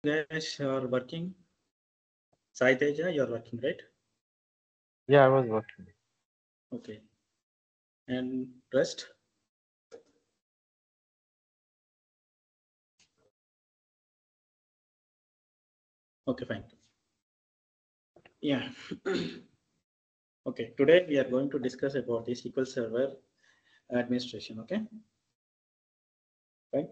guys are working. Sai Teja, you're working, right? Yeah, I was working. Okay. And rest? Okay, fine. Yeah. Okay, today we are going to discuss about the SQL Server administration, okay? Right?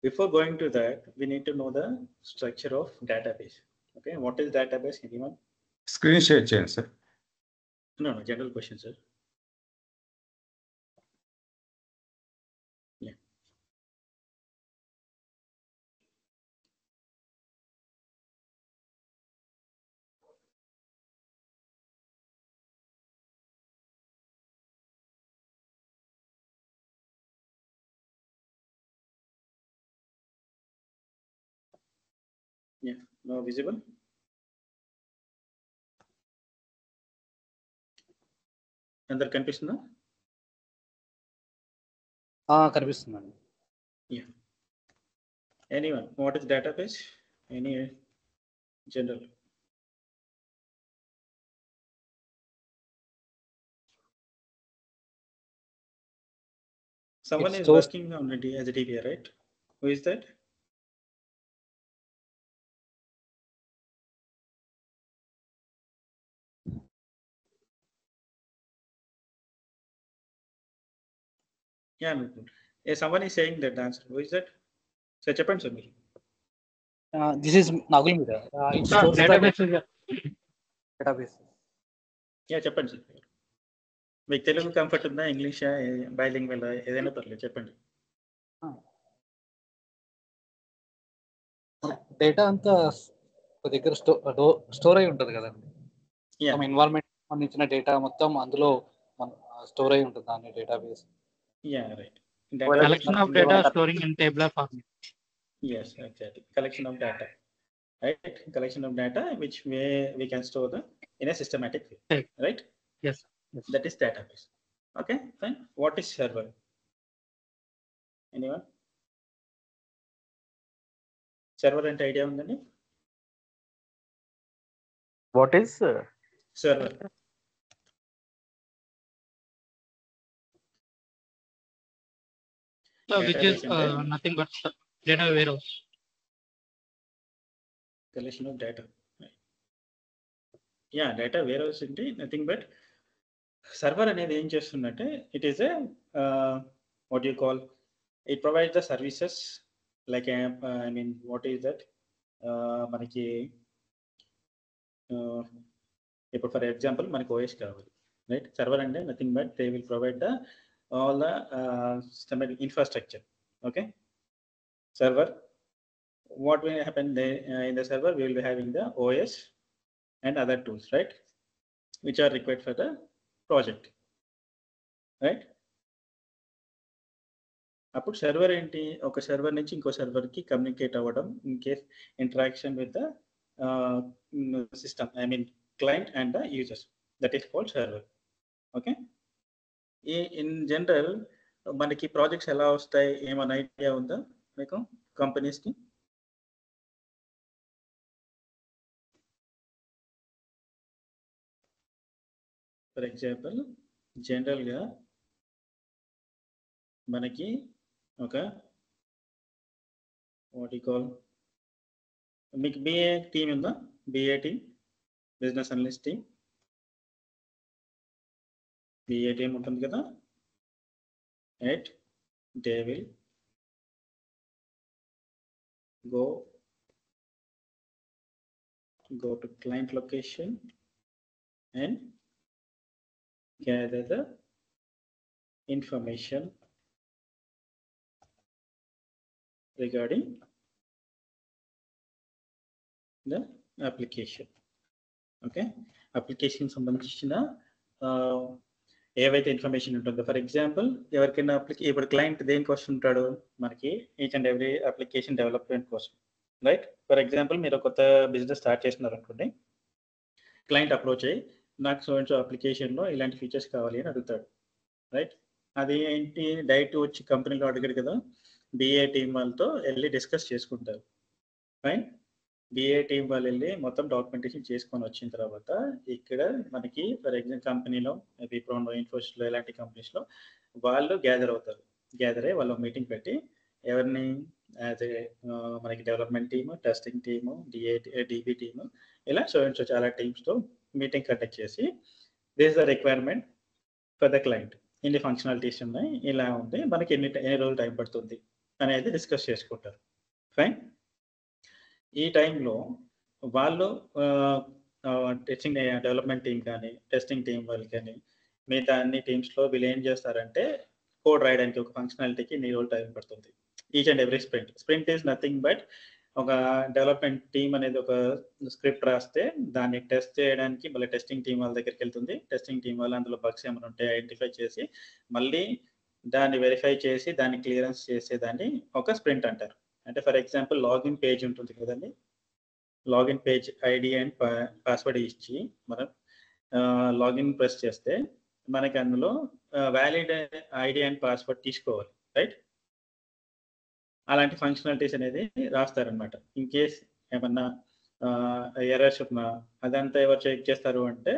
Before going to that, we need to know the structure of database. Okay, what is database? Anyone? Screen share చేయండి sir. No, general question, sir. Yeah. Yeah, now visible? అందరు కనిపిస్తుందా? కనిపిస్తుందండి. Yeah. Anyone, what is database? Any general? Someone It is stores- working on it as a DBA, right? Who is that? Yeah, no, good. Yeah, someone is saying that answer. Who is that? So చెప్పండి sir మీరు. This is Nagul Mida. It stores the database. Yeah చెప్పండి sir. మీకు Telugu comfort ఉందా, ఇంగ్లీషా, bilingual ఏదైనా పర్లేదు చెప్పండి. Data అంతా ఒక దగ్గర స్టోర్ అయి ఉంటుంది కదండి. Yeah. ఎన్వైరన్మెంట్ సంబంధించిన డేటా మొత్తం అందులో స్టోర్ అయి ఉంటుంది దాని database. Yeah, right. Collection of data storing in tabular format. Yes, exactly. Collection of data, right? Collection of data which we can store them in a systematic way, Right. right? Yes. Yes. That is database. Okay, fine. What is server? Anyone? Server అంటే idea ఉందండి? What is Server. So which is Database అంటే nothing but data warehouse. collection of data. Yeah, data warehouse అంటే nothing but server అనేది ఏం చేస్తుందంటే it is A what you call it provide the services like I mean what is that మనకి ఇప్పుడు for example మనకి OS కావాలి, right? Server అంటే nothing but they will provide the all the systematic infrastructure. Okay, server, what will happen in the server, we will be having the OS and other tools, right, which are required for the project, right? అప్పుడు server ఏంటి, ఒక server నుంచి ఇంకో సర్వర్కి communicate అవ్వడం in case interaction with the system, I mean client and the users, that is called server. Okay, in general మనకి projects ఎలా వస్తాయి, ఏమైనా ఐడియా ఉందా మీకు కంపెనీస్కి? ఫర్ ఎగ్జాంపుల్ జనరల్గా మనకి ఒక వాట్ యూ కాల్, మీకు బిఏ టీమ్ ఉందా? BA team, business analyst team, BA team ఉంటుంది కదా, right? They will go to client location and gather the information regarding the application. Okay, application సంబంధించిన ఏవైతే ఇన్ఫర్మేషన్ ఉంటుందో, ఫర్ ఎగ్జాంపుల్ ఎవరికైనా ఇప్పుడు client దేనికోసం ఉంటాడు మనకి, each and every application development కోసం, రైట్? ఫర్ ఎగ్జాంపుల్ మీరు కొత్త బిజినెస్ స్టార్ట్ చేస్తున్నారు అనుకోండి, క్లయింట్ అప్రోచ్ అయ్యి నాకు సో అండ్ సో అప్లికేషన్లో ఇలాంటి ఫీచర్స్ కావాలి అని అడుగుతాడు, రైట్? అది ఏంటి, డైరెక్ట్ వచ్చి కంపెనీలో అడిగాడు కదా, బిఏ టీమ్ వాళ్ళతో వెళ్ళి డిస్కస్ చేసుకుంటారు, ఫైన్. డిఏ టీం వాళ్ళు వెళ్ళి మొత్తం డాక్యుమెంటేషన్ చేసుకొని వచ్చిన తర్వాత ఇక్కడ మనకి ఫర్ ఎగ్జాంపుల్ కంపెనీలో విప్రోలో ఇన్ఫోసిస్లో ఇలాంటి కంపెనీస్లో వాళ్ళు గ్యాదర్ అవుతారు. గ్యాదర్ అయ్యి వాళ్ళు మీటింగ్ పెట్టి ఎవరిని యాజ్ ఏ మనకి development team, testing team, dB team, ఇలా సో చాలా టీమ్స్తో మీటింగ్ కండక్ట్ చేసి this the requirement for the client, ఎన్ని ఫంక్షనాలిటీస్ ఉన్నాయి, ఇలా ఉంది, మనకి ఎన్ని రోజులు టైం పడుతుంది అనేది డిస్కస్ చేసుకుంటారు. ఫైన్. ఈ టైంలో వాళ్ళు టెస్టింగ్ డెవలప్మెంట్ టీం కానీ టెస్టింగ్ టీం వాళ్ళు కానీ మిగతా అన్ని టీమ్స్లో వీళ్ళు ఏం చేస్తారంటే కోడ్ రాయడానికి ఒక ఫంక్షనాలిటీకి ఎన్ని రోజులు టైం పడుతుంది. Each and every sprint is nothing but ఒక డెవలప్మెంట్ టీం అనేది ఒక స్క్రిప్ట్ రాస్తే దాన్ని టెస్ట్ చేయడానికి మళ్ళీ టెస్టింగ్ టీం వాళ్ళ దగ్గరికి వెళ్తుంది. టెస్టింగ్ టీం వాళ్ళు అందులో బగ్స్ ఏమైనా ఉంటే ఐడెంటిఫై చేసి మళ్ళీ దాన్ని వెరిఫై చేసి దాన్ని క్లియరెన్స్ చేసేదాన్ని ఒక స్ప్రింట్ అంటారు. అంటే ఫర్ ఎగ్జాంపుల్ లాగిన్ పేజ్ ఉంటుంది కదండి, login page ID and password ఇచ్చి మనం లాగిన్ ప్రెస్ చేస్తే మనకి అందులో వ్యాలిడ్ ఐడి అండ్ పాస్వర్డ్ తీసుకోవాలి, రైట్? అలాంటి ఫంక్షనాలిటీస్ అనేది రాస్తారనమాట. ఇన్ కేస్ ఏమన్నా ఎర్రర్స్ ఉన్నా అదంతా ఎవరు చెక్ చేస్తారు అంటే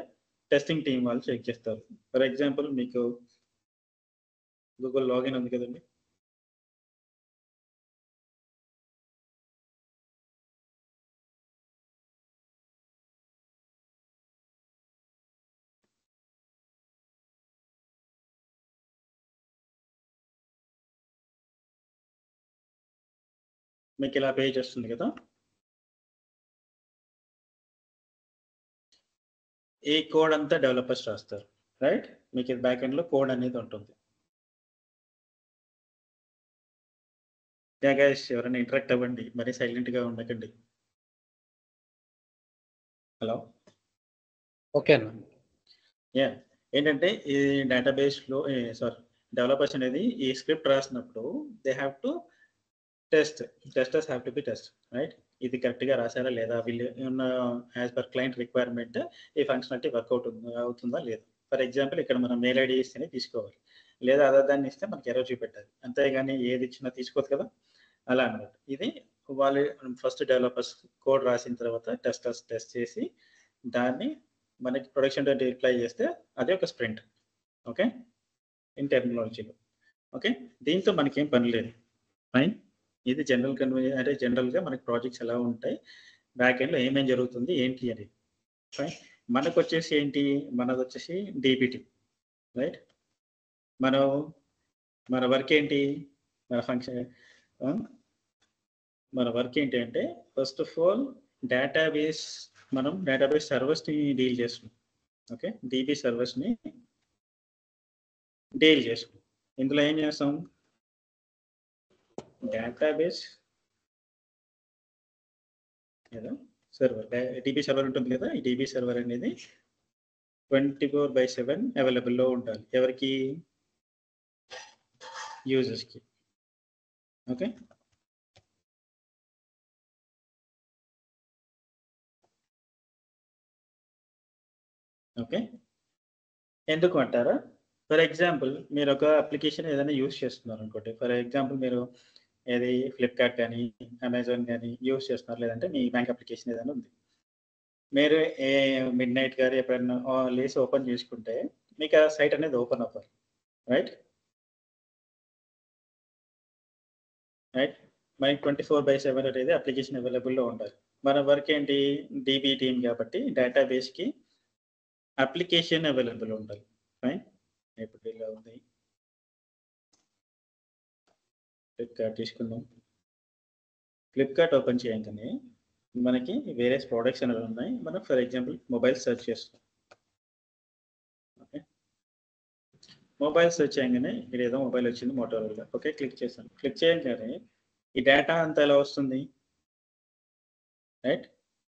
టెస్టింగ్ టీం వాళ్ళు చెక్ చేస్తారు. ఫర్ ఎగ్జాంపుల్ మీకు గూగుల్ లాగిన్ ఉంది కదండి, మీకు ఇలా పేజ్ వస్తుంది కదా. ఈ కోడ్ అంతా డెవలపర్స్ రాస్తారు, రైట్? మీకు ఇది బ్యాక్ ఎండ్లో కోడ్ అనేది ఉంటుంది. గైస్ ఎవరైనా ఇంటరాక్ట్ అవ్వండి, మరి సైలెంట్గా ఉండకండి. హలో, ఓకే అన్న. యా, ఏంటంటే ఈ డేటాబేస్లో డెవలపర్స్ అనేది ఈ స్క్రిప్ట్ రాసినప్పుడు they have to testers have to be test, right? ఇది కరెక్ట్గా రాశారా లేదా, వీళ్ళు ఉన్న యాజ్ పర్ క్లయింట్ రిక్వైర్మెంట్ ఈ ఫంక్షనాలిటీ వర్కౌట్ అవుతుందా లేదా. ఫర్ ఎగ్జాంపుల్ ఇక్కడ మనం మెయిల్ ఐడి ఇస్తేనే తీసుకోవాలి, లేదా అదర్ దాన్ని ఇస్తే మనకి ఎర్రర్ చూపెట్టాలి, అంతేగాని ఏది ఇచ్చినా తీసుకోవద్దు కదా. అలా అన్నమాట. ఇది వాళ్ళు ఫస్ట్ డెవలపర్స్ కోడ్ రాసిన తర్వాత టెస్టర్స్ టెస్ట్ చేసి దాన్ని మనకి ప్రొడక్షన్ డిప్లాయ్ చేస్తే అదే ఒక స్ప్రింట్. ఓకే, ఇన్ టెర్మినాలజీలో. ఓకే, దీంతో మనకేం పని లేదు. ఫైన్. ఇది అంటే జనరల్గా మనకి ప్రాజెక్ట్స్ ఎలా ఉంటాయి, బ్యాక్ ఎండ్లో ఏమేమి జరుగుతుంది ఏంటి అనేది. ఫైన్. మనకు వచ్చేసి ఏంటి, మనది వచ్చేసి డిబిటీ, రైట్? మన వర్క్ ఏంటి, మన వర్క్ ఏంటి అంటే ఫస్ట్ ఆఫ్ ఆల్ మనం డేటాబేస్ సర్వర్స్ని డీల్ చేస్తున్నాం. ఓకే, డిబి సర్వర్స్ని డీల్ చేస్తున్నాం. ఇందులో ఏం చేస్తాం, డేటాబేస్ ఏదో సర్వర్, డిబి సర్వర్ ఉంటుంది కదా. ఈ డిబి సర్వర్ అనేది 24/7 అవైలబుల్లో ఉండాలి. ఎవరికి, యూజర్స్కి. ఓకే, ఓకే, ఎందుకు అంటారా? ఫర్ ఎగ్జాంపుల్ మీరు ఒక అప్లికేషన్ ఏదైనా యూజ్ చేస్తున్నారు అనుకోండి. ఫర్ ఎగ్జాంపుల్ మీరు ఏది ఫ్లిప్కార్ట్ కానీ అమెజాన్ కానీ యూజ్ చేస్తున్నారు, లేదంటే మీ బ్యాంక్ అప్లికేషన్ ఏదైనా ఉంది. మీరు మిడ్ నైట్ కానీ ఎప్పుడైనా లేసి ఓపెన్ చేసుకుంటే మీకు ఆ సైట్ అనేది ఓపెన్ అవ్వాలి, రైట్? మనకి 24/7 అనేది అప్లికేషన్ అవైలబుల్లో ఉండాలి. మన వర్క్ ఏంటి, డిబి టీమ్ కాబట్టి డేటాబేస్కి అప్లికేషన్ అవైలబుల్ ఉండాలి. ఫైన్. ఇప్పుడు ఇలా ఉంది, ఫ్లిప్కార్ట్ తీసుకుందాం. ఫ్లిప్కార్ట్ ఓపెన్ చేయగానే మనకి వేరే ప్రోడక్ట్స్ అనేవి ఉన్నాయి. మనం ఫర్ ఎగ్జాంపుల్ మొబైల్ సెర్చ్ చేస్తాం. ఓకే, మొబైల్ సెర్చ్ చేయగానే ఇక్కడ ఏదో మొబైల్ వచ్చింది, మోటోరోలా. ఓకే, క్లిక్ చేస్తాను. క్లిక్ చేయగానే ఈ డేటా అంతా ఎలా వస్తుంది, రైట్?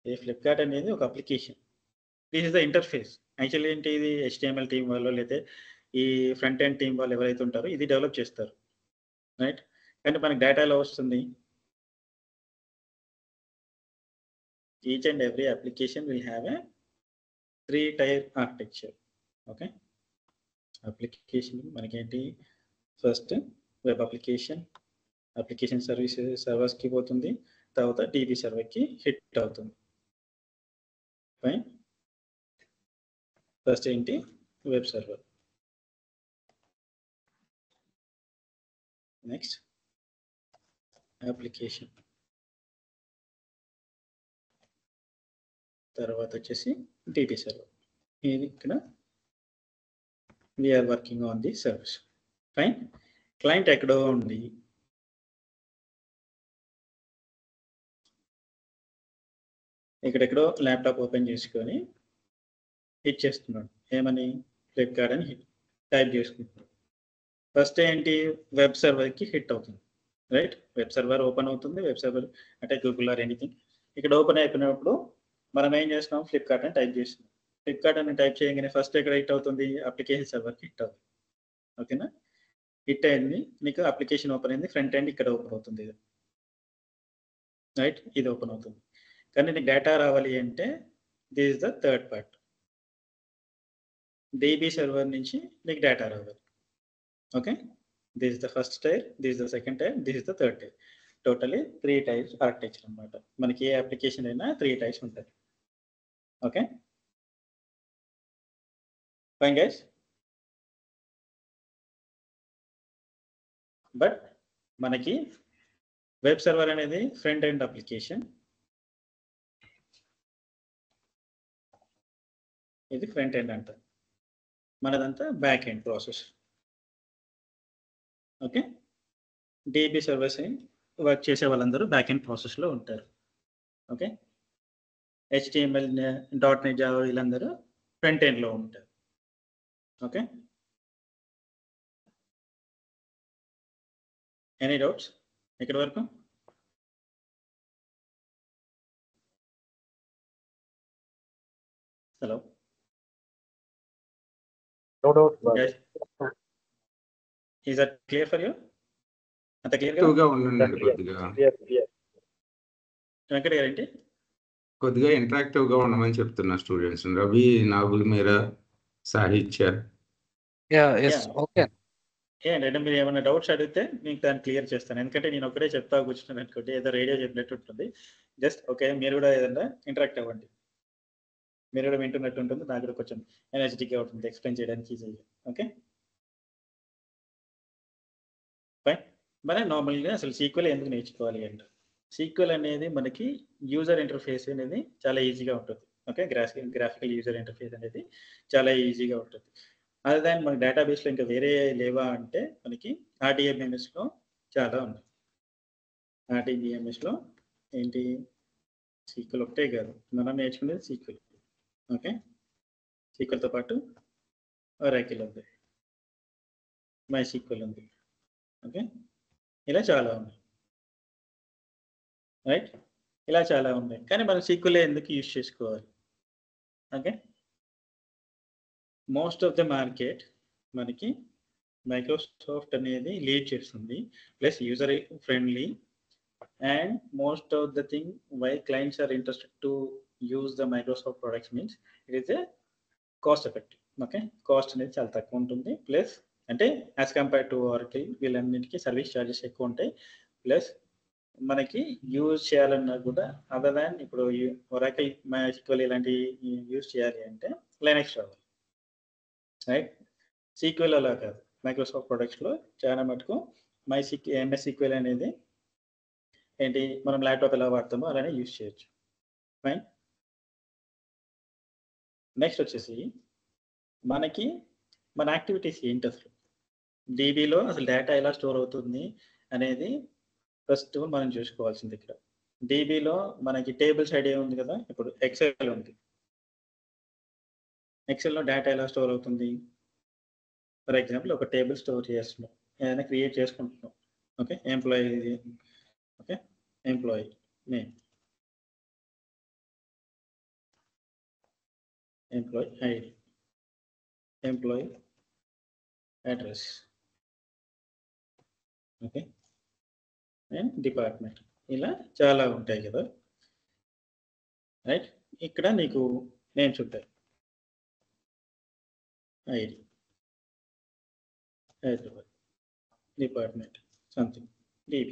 ఈ ఫ్లిప్కార్ట్ అనేది ఒక application. This is the interface. Actually ఏంటి, ఇది HTML టీం వాళ్ళు లేదా ఈ ఫ్రంట్ ఎండ్ టీం వాళ్ళు ఎవరైతే ఉంటారో ఇది డెవలప్ చేస్తారు, రైట్? కానీ మనకి డేటా ఎలా వస్తుంది, each and every application will have a 3-tier architecture. Okay, application మనకేంటి, ఫస్ట్ వెబ్ అప్లికేషన్ సర్వర్స్కి పోతుంది. తర్వాత DB సర్వర్కి హిట్ అవుతుంది. ఫైన్. ఫస్ట్ ఏంటి వెబ్ సర్వర్, నెక్స్ట్ అప్లికేషన్, తర్వాత వచ్చేసి DB సర్వర్. ఇది ఇక్కడ we are working on the service. Fine. Client ఎక్కడో ఉంది, ఇక్కడెక్కడో ల్యాప్టాప్ ఓపెన్ చేసుకొని హిట్ చేస్తున్నాడు. ఏమని ఫ్లిప్కార్ట్ అని టైప్ చేసుకుంటున్నాడు. ఫస్ట్ ఏంటి వెబ్ సర్వర్కి హిట్ అవుతుంది, రైట్? వెబ్ సర్వర్ ఓపెన్ అవుతుంది. వెబ్ సర్వర్ అంటే గూగుల్ ఆర్ ఎనీథింగ్. ఇక్కడ ఓపెన్ అయిపోయినప్పుడు మనం ఏం చేస్తున్నాం, ఫ్లిప్కార్ట్ అని టైప్ చేస్తున్నాం. ఫ్లిప్కార్ట్ అని టైప్ చేయగానే ఫస్ట్ ఎక్కడ హిట్ అవుతుంది, అప్లికేషన్ సర్వర్కి హిట్ అవుతుంది. ఓకేనా? హిట్ అయింది, నీకు అప్లికేషన్ ఓపెన్ అయింది, ఫ్రంట్ ఎండ్ ఇక్కడ ఓపెన్ అవుతుంది, ఇది రైట్, ఇది ఓపెన్ అవుతుంది. కానీ నీకు డేటా రావాలి అంటే this is the third part. DB server నుంచి నీకు డేటా రావాలి. Okay, this is the first tier, this is the second tier, this is the third tier. Totally 3 tiers architecture అనమాట. మనకి ఏ అప్లికేషన్ అయినా 3 టైర్స్ ఉంటాయి. Okay fine guys. బట్ మనకి web server అనేది ఫ్రంట్ ఎండ్ అప్లికేషన్, ఇది front end అంటారు, మనదంతా back end process. Okay, DB service work చేసే వాళ్ళందరూ బ్యాక్ ఎండ్ ప్రాసెస్లో ఉంటారు. ఓకే, HTML, .NET, జావా వీళ్ళందరూ ఫ్రంట్ ఎండ్లో ఉంటారు. ఓకే, ఎనీ డౌట్స్ ఇక్కడ వరకు? Hello No doubt, sir. guys, is that clear for you? అంత క్లియర్గా యాక్టివ్గా ఉండండి కొద్దిగా. Clear. వెంకట గారు ఏంటి? కొద్దిగా ఇంటరాక్టివ్గా ఉండమని చెప్తున్నా స్టూడెంట్స్. రవి, నాగుల్ మీరా, సాహిత్య. ఓకే. ఏంటంటే మీరు ఏమైనా డౌట్స్ అడిగితే మీకు దాన్ని క్లియర్ చేస్తాను. ఎందుకంటే నేను ఒకటే చెప్తా కూర్చున్నాను అనుకోండి, ఏదో రేడియో చెప్పినట్టు ఉంటుంది. జస్ట్ ఓకే, మీరు కూడా ఏదన్నా ఇంటరాక్ట్ అవ్వండి, మీరు కూడా వింటున్నట్టు ఉంటుంది, నాకు కూడా కొంచెం ఎనర్జెటిక్గా ఉంటుంది, ఎక్స్ప్లెయిన్ చేయడానికి ఈజీగా. Okay fine. మన నార్మల్గా అసలు సీక్వెల్ ఎందుకు నేర్చుకోవాలి అంటే, సీక్వెల్ అనేది మనకి యూజర్ ఇంటర్ఫేస్ అనేది చాలా ఈజీగా ఉంటుంది. ఓకే, గ్రాఫికల్ యూజర్ ఇంటర్ఫేస్ అనేది చాలా ఈజీగా ఉంటుంది. అదే దాని మన డేటాబేస్లో ఇంకా వేరే లేవా అంటే మనకి RDBMSలో చాలా ఉన్నాయి. RDBMSలో ఏంటి, సీక్వెల్ ఒకటే కాదు మనం నేర్చుకునేది సీక్వెల్. ఓకే, సీక్వెల్తో పాటు ఒరాకిల్ ఉంది, మై సీక్వెల్ ఉంది. ఓకే, ఇలా చాలా ఉన్నాయి, రైట్? ఇలా చాలా ఉన్నాయి, కానీ మనం సీక్వెల్ ఎందుకు యూజ్ చేసుకోవాలి? Okay, most of the market మనకి మైక్రోసాఫ్ట్ అనేది లీడ్ చేస్తుంది, plus user friendly, and most of the thing why clients are interested to use the Microsoft products means it is a cost effective. Okay, cost అనేది చాలా తక్కువ ఉంటుంది, plus అంటే as compare to Oracle వీళ్ళన్నిటికీ service charges ఎక్కువ ఉంటాయి. Plus మనకి use చేయాలన్నా కూడా అదర్ దాన్ ఇప్పుడు ఒరాకిల్, MySQL ఇలాంటివి యూజ్ చేయాలి అంటే లైనక్స్ రావాలి, రైట్? సీక్వెల్ అలా కాదు, మైక్రోసాఫ్ట్ ప్రొడక్ట్స్లో చాలా మటుకు MS SQL అనేది ఏంటి, మనం ల్యాప్టాప్ ఎలా వాడతామో అలానే యూజ్ చేయొచ్చు. ఫైన్. నెక్స్ట్ వచ్చేసి మనకి మన యాక్టివిటీస్ ఏంటి, అసలు DBలో అసలు డేటా ఎలా స్టోర్ అవుతుంది అనేది ఫస్ట్ మనం చూసుకోవాల్సింది. ఇక్కడ DBలో మనకి టేబుల్స్ ఐడియా ఉంది కదా, ఇప్పుడు ఎక్సెల్ ఉంది, ఎక్సెల్లో డేటా ఎలా స్టోర్ అవుతుంది? ఫర్ ఎగ్జాంపుల్ ఒక టేబుల్ స్టోర్ చేస్తున్నాం, ఏదైనా క్రియేట్ చేసుకుంటున్నాం. Okay, employee, okay, employee name, employee ID, employee address, okay, and department, ఇలా చాలా ఉంటాయి కదా, రైట్? ఇక్కడ నీకు నేమ్స్ ఉంటాయి, ID, Hyderabad, department something, DB.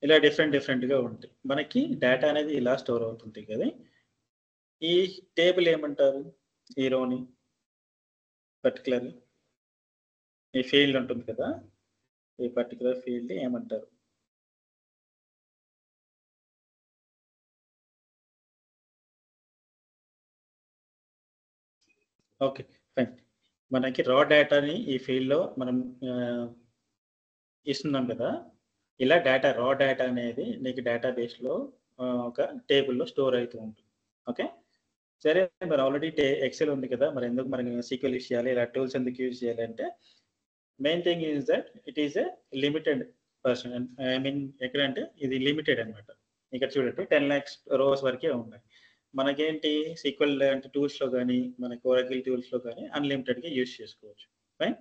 ఇలా డిఫరెంట్గా ఉంటాయి. మనకి డేటా అనేది ఇలా స్టోర్ అవుతుంది కదా. ఈ టేబుల్ ఏమంటారు? ఈ రోని పర్టికులర్లీ ఈ ఫీల్డ్ ఉంటుంది కదా, ఈ పర్టికులర్ ఫీల్డ్ ఏమంటారు? Okay, fine. మనకి రా డేటాని ఈ ఫీల్డ్లో మనం ఇస్తున్నాం కదా. ఇలా డేటా రా డేటా అనేది నీకు డేటాబేస్లో ఒక టేబుల్లో స్టోర్ అవుతూ ఉంటుంది. ఓకే, సరే. మరి ఆల్రెడీ ఎక్సెల్ ఉంది కదా, మరి ఎందుకు మనకి సీక్వెల్ యూస్ చేయాలి, ఇలా టూల్స్ ఎందుకు యూజ్ చేయాలి అంటే, main thing is that it is a limited person. I mean ఎక్కడంటే ఇది లిమిటెడ్ అనమాట. ఇక్కడ చూడండి 10 lakhs రోస్ వరకే ఉన్నాయి. మనకేంటి సీక్వెల్ అంటే టూల్స్లో కానీ మనకి ఒరాకిల్ టూల్స్లో కానీ అన్లిమిటెడ్గా యూజ్ చేసుకోవచ్చు. ఫైన్,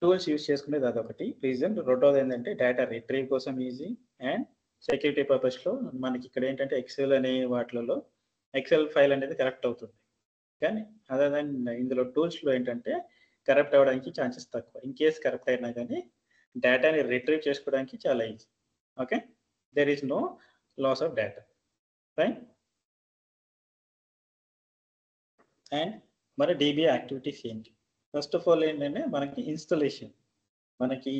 టూల్స్ యూజ్ చేసుకునేది అదొకటి రీజన్. రెండోది ఏంటంటే డేటా రిట్రీవ్ కోసం ఈజీ, అండ్ సెక్యూరిటీ పర్పస్లో మనకి ఇక్కడ ఏంటంటే ఎక్సెల్ అనే వాటిలలో ఎక్సెల్ ఫైల్ అనేది కరెక్ట్ అవుతుంది. కానీ అదర్ దాన్ ఇందులో టూల్స్లో ఏంటంటే కరప్ట్ అవ్వడానికి ఛాన్సెస్ తక్కువ. ఇన్ కేస్ కరప్ట్ అయినా కానీ డేటాని రిట్రీవ్ చేసుకోవడానికి చాలా easy. Okay, there is no loss of data. Fine. And మన డీబీ యాక్టివిటీస్ ఏంటి? ఫస్ట్ ఆఫ్ ఆల్ ఏంటంటే మనకి ఇన్స్టలేషన్. మనకి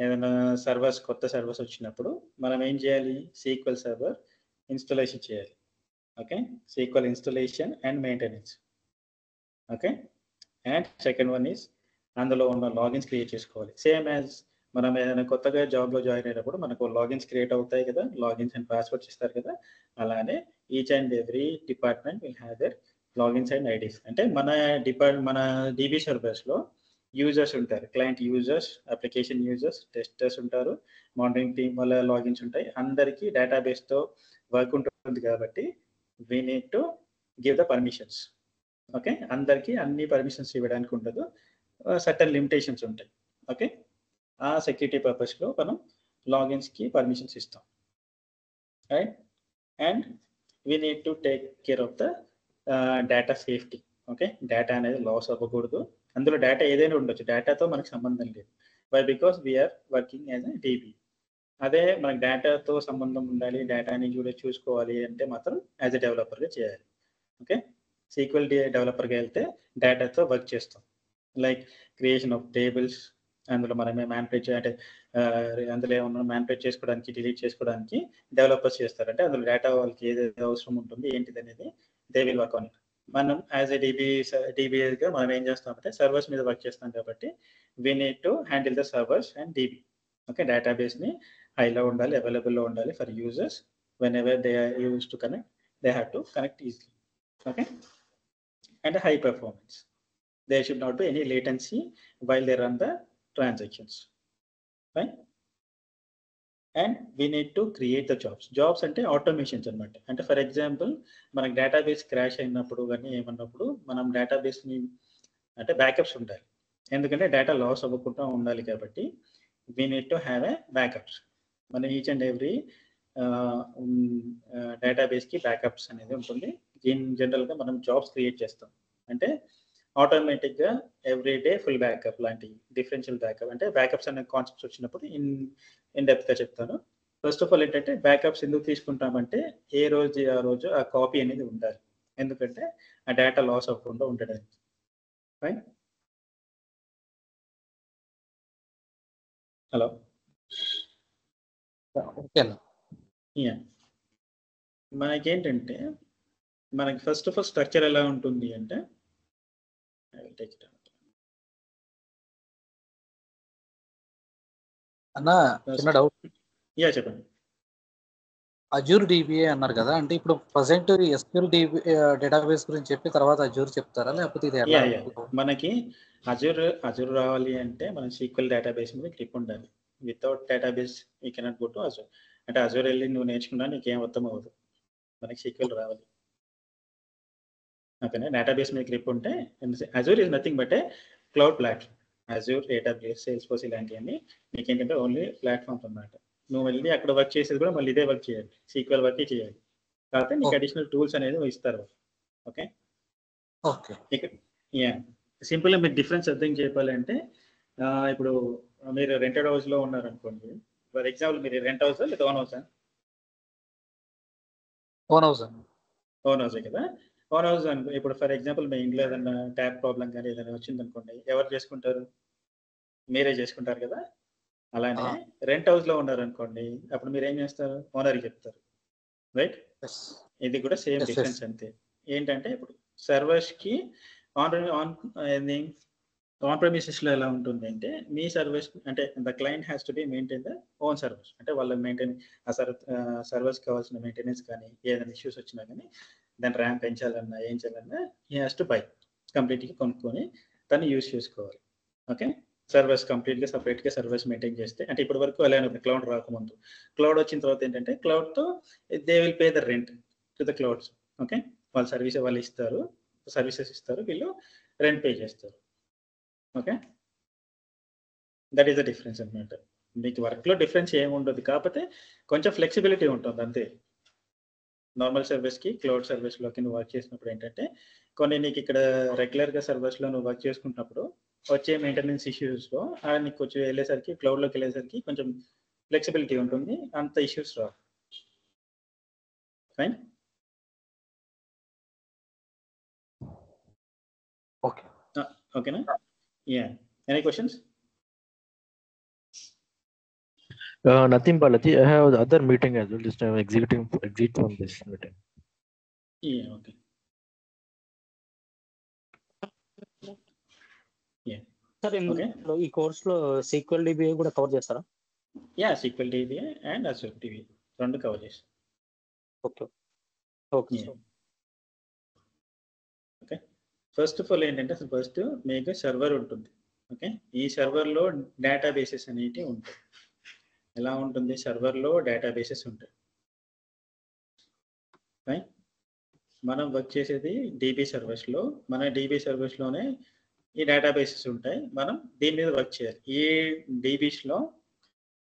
ఏదైనా సర్వర్స్ కొత్త సర్వర్స్ వచ్చినప్పుడు మనం ఏం చేయాలి? సీక్వెల్ సర్వర్ ఇన్స్టలేషన్ చేయాలి. Okay, sequel installation and maintenance. Okay, and second one is అందులో ఉన్న లాగిన్స్ క్రియేట్ చేసుకోవాలి. సేమ్ యాజ్ మనం ఏదైనా కొత్తగా జాబ్లో జాయిన్ అయినప్పుడు మనకు లాగిన్స్ క్రియేట్ అవుతాయి కదా, లాగిన్స్ అండ్ పాస్వర్డ్స్ ఇస్తారు కదా. అలానే each and every department will have their logins and IDs. అంటే మన డీబీ సర్వర్స్లో యూజర్స్ ఉంటారు, client users, application users, testers ఉంటారు, మానిటరింగ్ టీమ్ వల్ల లాగిన్స్ ఉంటాయి. అందరికీ డేటాబేస్తో వర్క్ ఉంటుంది కాబట్టి we need to give the permissions. Okay, అందరికీ అన్ని పర్మిషన్స్ ఇవ్వడానికి ఉండదు, సర్టన్ లిమిటేషన్స్ ఉంటాయి. ఓకే, ఆ సెక్యూరిటీ పర్పస్లో మనం లాగిన్స్కి పర్మిషన్స్ ఇస్తాం. Right, and we need to take care of the data safety. Okay, data అనేది లాస్ అవ్వకూడదు. అందులో డేటా ఏదైనా ఉండొచ్చు, డేటాతో మనకు సంబంధం లేదు. Why? Because we are working as a DB. అదే మనకు డేటాతో సంబంధం ఉండాలి, డేటాని చూసుకోవాలి అంటే మాత్రం యాజ్ ఎ డెవలపర్గా చేయాలి. ఓకే, సీక్వెల్ డెవలపర్గా వెళ్తే డేటాతో వర్క్ చేస్తాం. లైక్ క్రియేషన్ ఆఫ్ టేబుల్స్, అందులో మనమే మ్యానిపులేట్ అంటే అందులో ఏమన్నా మ్యానిపులేట్ చేసుకోవడానికి, డిలీట్ చేసుకోవడానికి డెవలపర్స్ చేస్తారు. అంటే అందులో డేటా వాళ్ళకి ఏదైతే అవసరం ఉంటుంది ఏంటిది అనేది they will work on it. మనం యాజ్ ఎ డీబీగా మనం ఏం చేస్తామంటే సర్వర్స్ మీద వర్క్ చేస్తాం కాబట్టి we need to handle the servers and DB. Okay, డేటాబేస్ని హైలో ఉండాలి, అవైలబుల్లో ఉండాలి for users. Whenever they are use to connect, they have to connect easily. Okay, and high performance. There should not be any latency while they run the transactions. Fine. And we need to create the jobs. Jobs అంటే automations అనమాట. అంటే for example మనకి database crash అయినప్పుడు కానీ ఏమన్నప్పుడు మనం డేటాబేస్ని అంటే backups ఉండాలి. ఎందుకంటే డేటా లాస్ అవ్వకుండా ఉండాలి కాబట్టి we need to have a backups. మన ఈచ్ అండ్ ఎవ్రీ డేటాబేస్కి బ్యాకప్స్ అనేది ఉంటుంది. జనరల్గా మనం జాబ్స్ క్రియేట్ చేస్తాం అంటే ఆటోమేటిక్గా ఎవ్రీడే ఫుల్ బ్యాకప్ లాంటి డిఫరెన్షియల్ బ్యాకప్. అంటే బ్యాకప్స్ అనే కాన్సెప్ట్స్ వచ్చినప్పుడు ఇన్ డెప్త్గా చెప్తాను. ఫస్ట్ ఆఫ్ ఆల్ ఏంటంటే బ్యాకప్స్ ఎందుకు తీసుకుంటామంటే ఏ రోజు ఆ రోజు ఆ కాపీ అనేది ఉండాలి, ఎందుకంటే ఆ డేటా లాస్ అవ్వకుండా ఉండడానికి. ఫైన్. హలో, మనకేంటంటే మనకి ఫస్ట్ ఆఫ్ ఆల్ స్ట్రక్చర్ ఎలా ఉంటుంది అంటే అన్న చిన్న డౌట్. యా, చెప్పండి. అజూర్ డిబిఏ అన్నారు కదా, అంటే ఇప్పుడు ప్రజెంట్ ఎస్క్యూఎల్ డేటాబేస్ గురించి చెప్పి తర్వాత అజూర్ చెప్తారా, లేకపోతే ఇది ఎలా? మనకి అజూర్ రావాలి అంటే మనం సీక్వెల్ డేటాబేస్ మీద గ్రిప్ ఉండాలి. Without database you cannot go to Azure. అంటే అజూర్ వెళ్ళి నువ్వు నేర్చుకున్నా నీకేం అర్థం అవ్వదు, మనకి సీక్వెల్ రావాలి. ఓకేనా, డేటాబేస్ మీద గ్రిప్ ఉంటే Azure is nothing but a cloud platform. Azure, AWS, Salesforce ఇలాంటివన్నీ నీకేంటంటే ఓన్లీ ప్లాట్ఫామ్స్ అన్నమాట. నువ్వు వెళ్ళి అక్కడ వర్క్ చేసేది కూడా మళ్ళీ ఇదే వర్క్ చేయాలి, సీక్వెల్ వర్క్ చేయాలి. కాకపోతే నీకు అడిషనల్ టూల్స్ అనేది ఇస్తారు. ఓకే, సింపుల్గా మీకు డిఫరెన్స్ అర్థం చెప్పాలంటే ఇప్పుడు మీరు రెంటెడ్ హౌస్లో ఉన్నారనుకోండి, ఫర్ ఎగ్జాంపుల్ మీరు రెంట్ హౌస్ లేదా ఓన్ హౌసా? ఓన్ హౌస్ అండి. ఓన్ హౌసే కదా. ఓన్ హౌస్ అనుకో, ఇప్పుడు ఫర్ ఎగ్జాంపుల్ మీ ఇంట్లో ఏదైనా ట్యాప్ ప్రాబ్లం కానీ ఏదైనా వచ్చింది అనుకోండి, ఎవరు చేసుకుంటారు? మీరే చేసుకుంటారు కదా. అలానే రెంట్ హౌస్లో ఉన్నారనుకోండి, అప్పుడు మీరు ఏం చేస్తారు? ఓనర్కి చెప్తారు, రైట్? ఎస్ ఇది కూడా సేమ్ Yes, yes. డిఫరెన్స్ అంతే. ఏంటంటే ఇప్పుడు సర్వర్స్కి ఆన్ ప్రెమిసెస్లో ఎలా ఉంటుంది అంటే, మీ సర్వీస్ అంటే the client has to be maintain the own service. అంటే వాళ్ళు మెయింటైన్ ఆ సర్వీస్ కావాల్సిన మెయింటెనెన్స్ కానీ ఏదైనా ఇష్యూస్ వచ్చినా కానీ దాని ర్యాంక్ పెంచాలన్నా ఏం చేయాలన్నా హీ హ్యాస్ టు బై, కంప్లీట్గా కొనుక్కొని తను యూస్ చేసుకోవాలి. ఓకే, సర్వీస్ కంప్లీట్గా సపరేట్గా సర్వీస్ మెయింటైన్ చేస్తే, అంటే ఇప్పటి వరకు అలా ఉంది క్లౌడ్ రాకముందు. క్లౌడ్ వచ్చిన తర్వాత ఏంటంటే క్లౌడ్తో they will pay the rent to the clouds. Okay, వాళ్ళ సర్వీస్ వాళ్ళు ఇస్తారు, సర్వీసెస్ ఇస్తారు, వీళ్ళు రెంట్ పే చేస్తారు. Okay, that is the difference అనమాట. మీకు వర్క్లో డిఫరెన్స్ ఏమి ఉండదు, కాకపోతే కొంచెం ఫ్లెక్సిబిలిటీ ఉంటుంది అంతే. నార్మల్ సర్వీస్కి క్లౌడ్ సర్వీస్లోకి నువ్వు వర్క్ చేసినప్పుడు ఏంటంటే, కొన్ని నీకు ఇక్కడ రెగ్యులర్గా సర్వీస్లో నువ్వు వర్క్ చేసుకుంటున్నప్పుడు వచ్చే మెయింటెనెన్స్ ఇష్యూస్లో నీకు వచ్చి వెళ్ళేసరికి క్లౌడ్లోకి వెళ్ళేసరికి కొంచెం ఫ్లెక్సిబిలిటీ ఉంటుంది, అంత ఇష్యూస్ రావు. ఫైన్. Okay. ఓకేనా? Yeah, any questions? Nothing, Balaji. I have the other meeting as well. Just I'm exit from this meeting. Yeah, okay. Yeah, sir okay. ఇందులో ఈ కోర్సులో సీక్వెల్ డిబిఐ కూడా కవర్ చేస్తారా? యా, సీక్వెల్ డిబిఐ అండ్ అజూర్ డిబిఐ రెండు cover చేస్తాం. Okay okay Yeah. Okay, first of all ఏంటంటే అసలు first మీకు సర్వర్ ఉంటుంది. ఓకే, ఈ సర్వర్లో డేటాబేసెస్ అనేవి ఉంటాయి. ఎలా ఉంటుంది? సర్వర్లో డేటాబేసెస్ ఉంటాయి. రైట్, మనం వర్క్ చేసేది డీబీ సర్వర్స్లో. మన డీబీ సర్వర్స్లోనే ఈ డేటాబేసెస్ ఉంటాయి, మనం దీని మీద వర్క్ చేయాలి. ఈ డీబీస్లో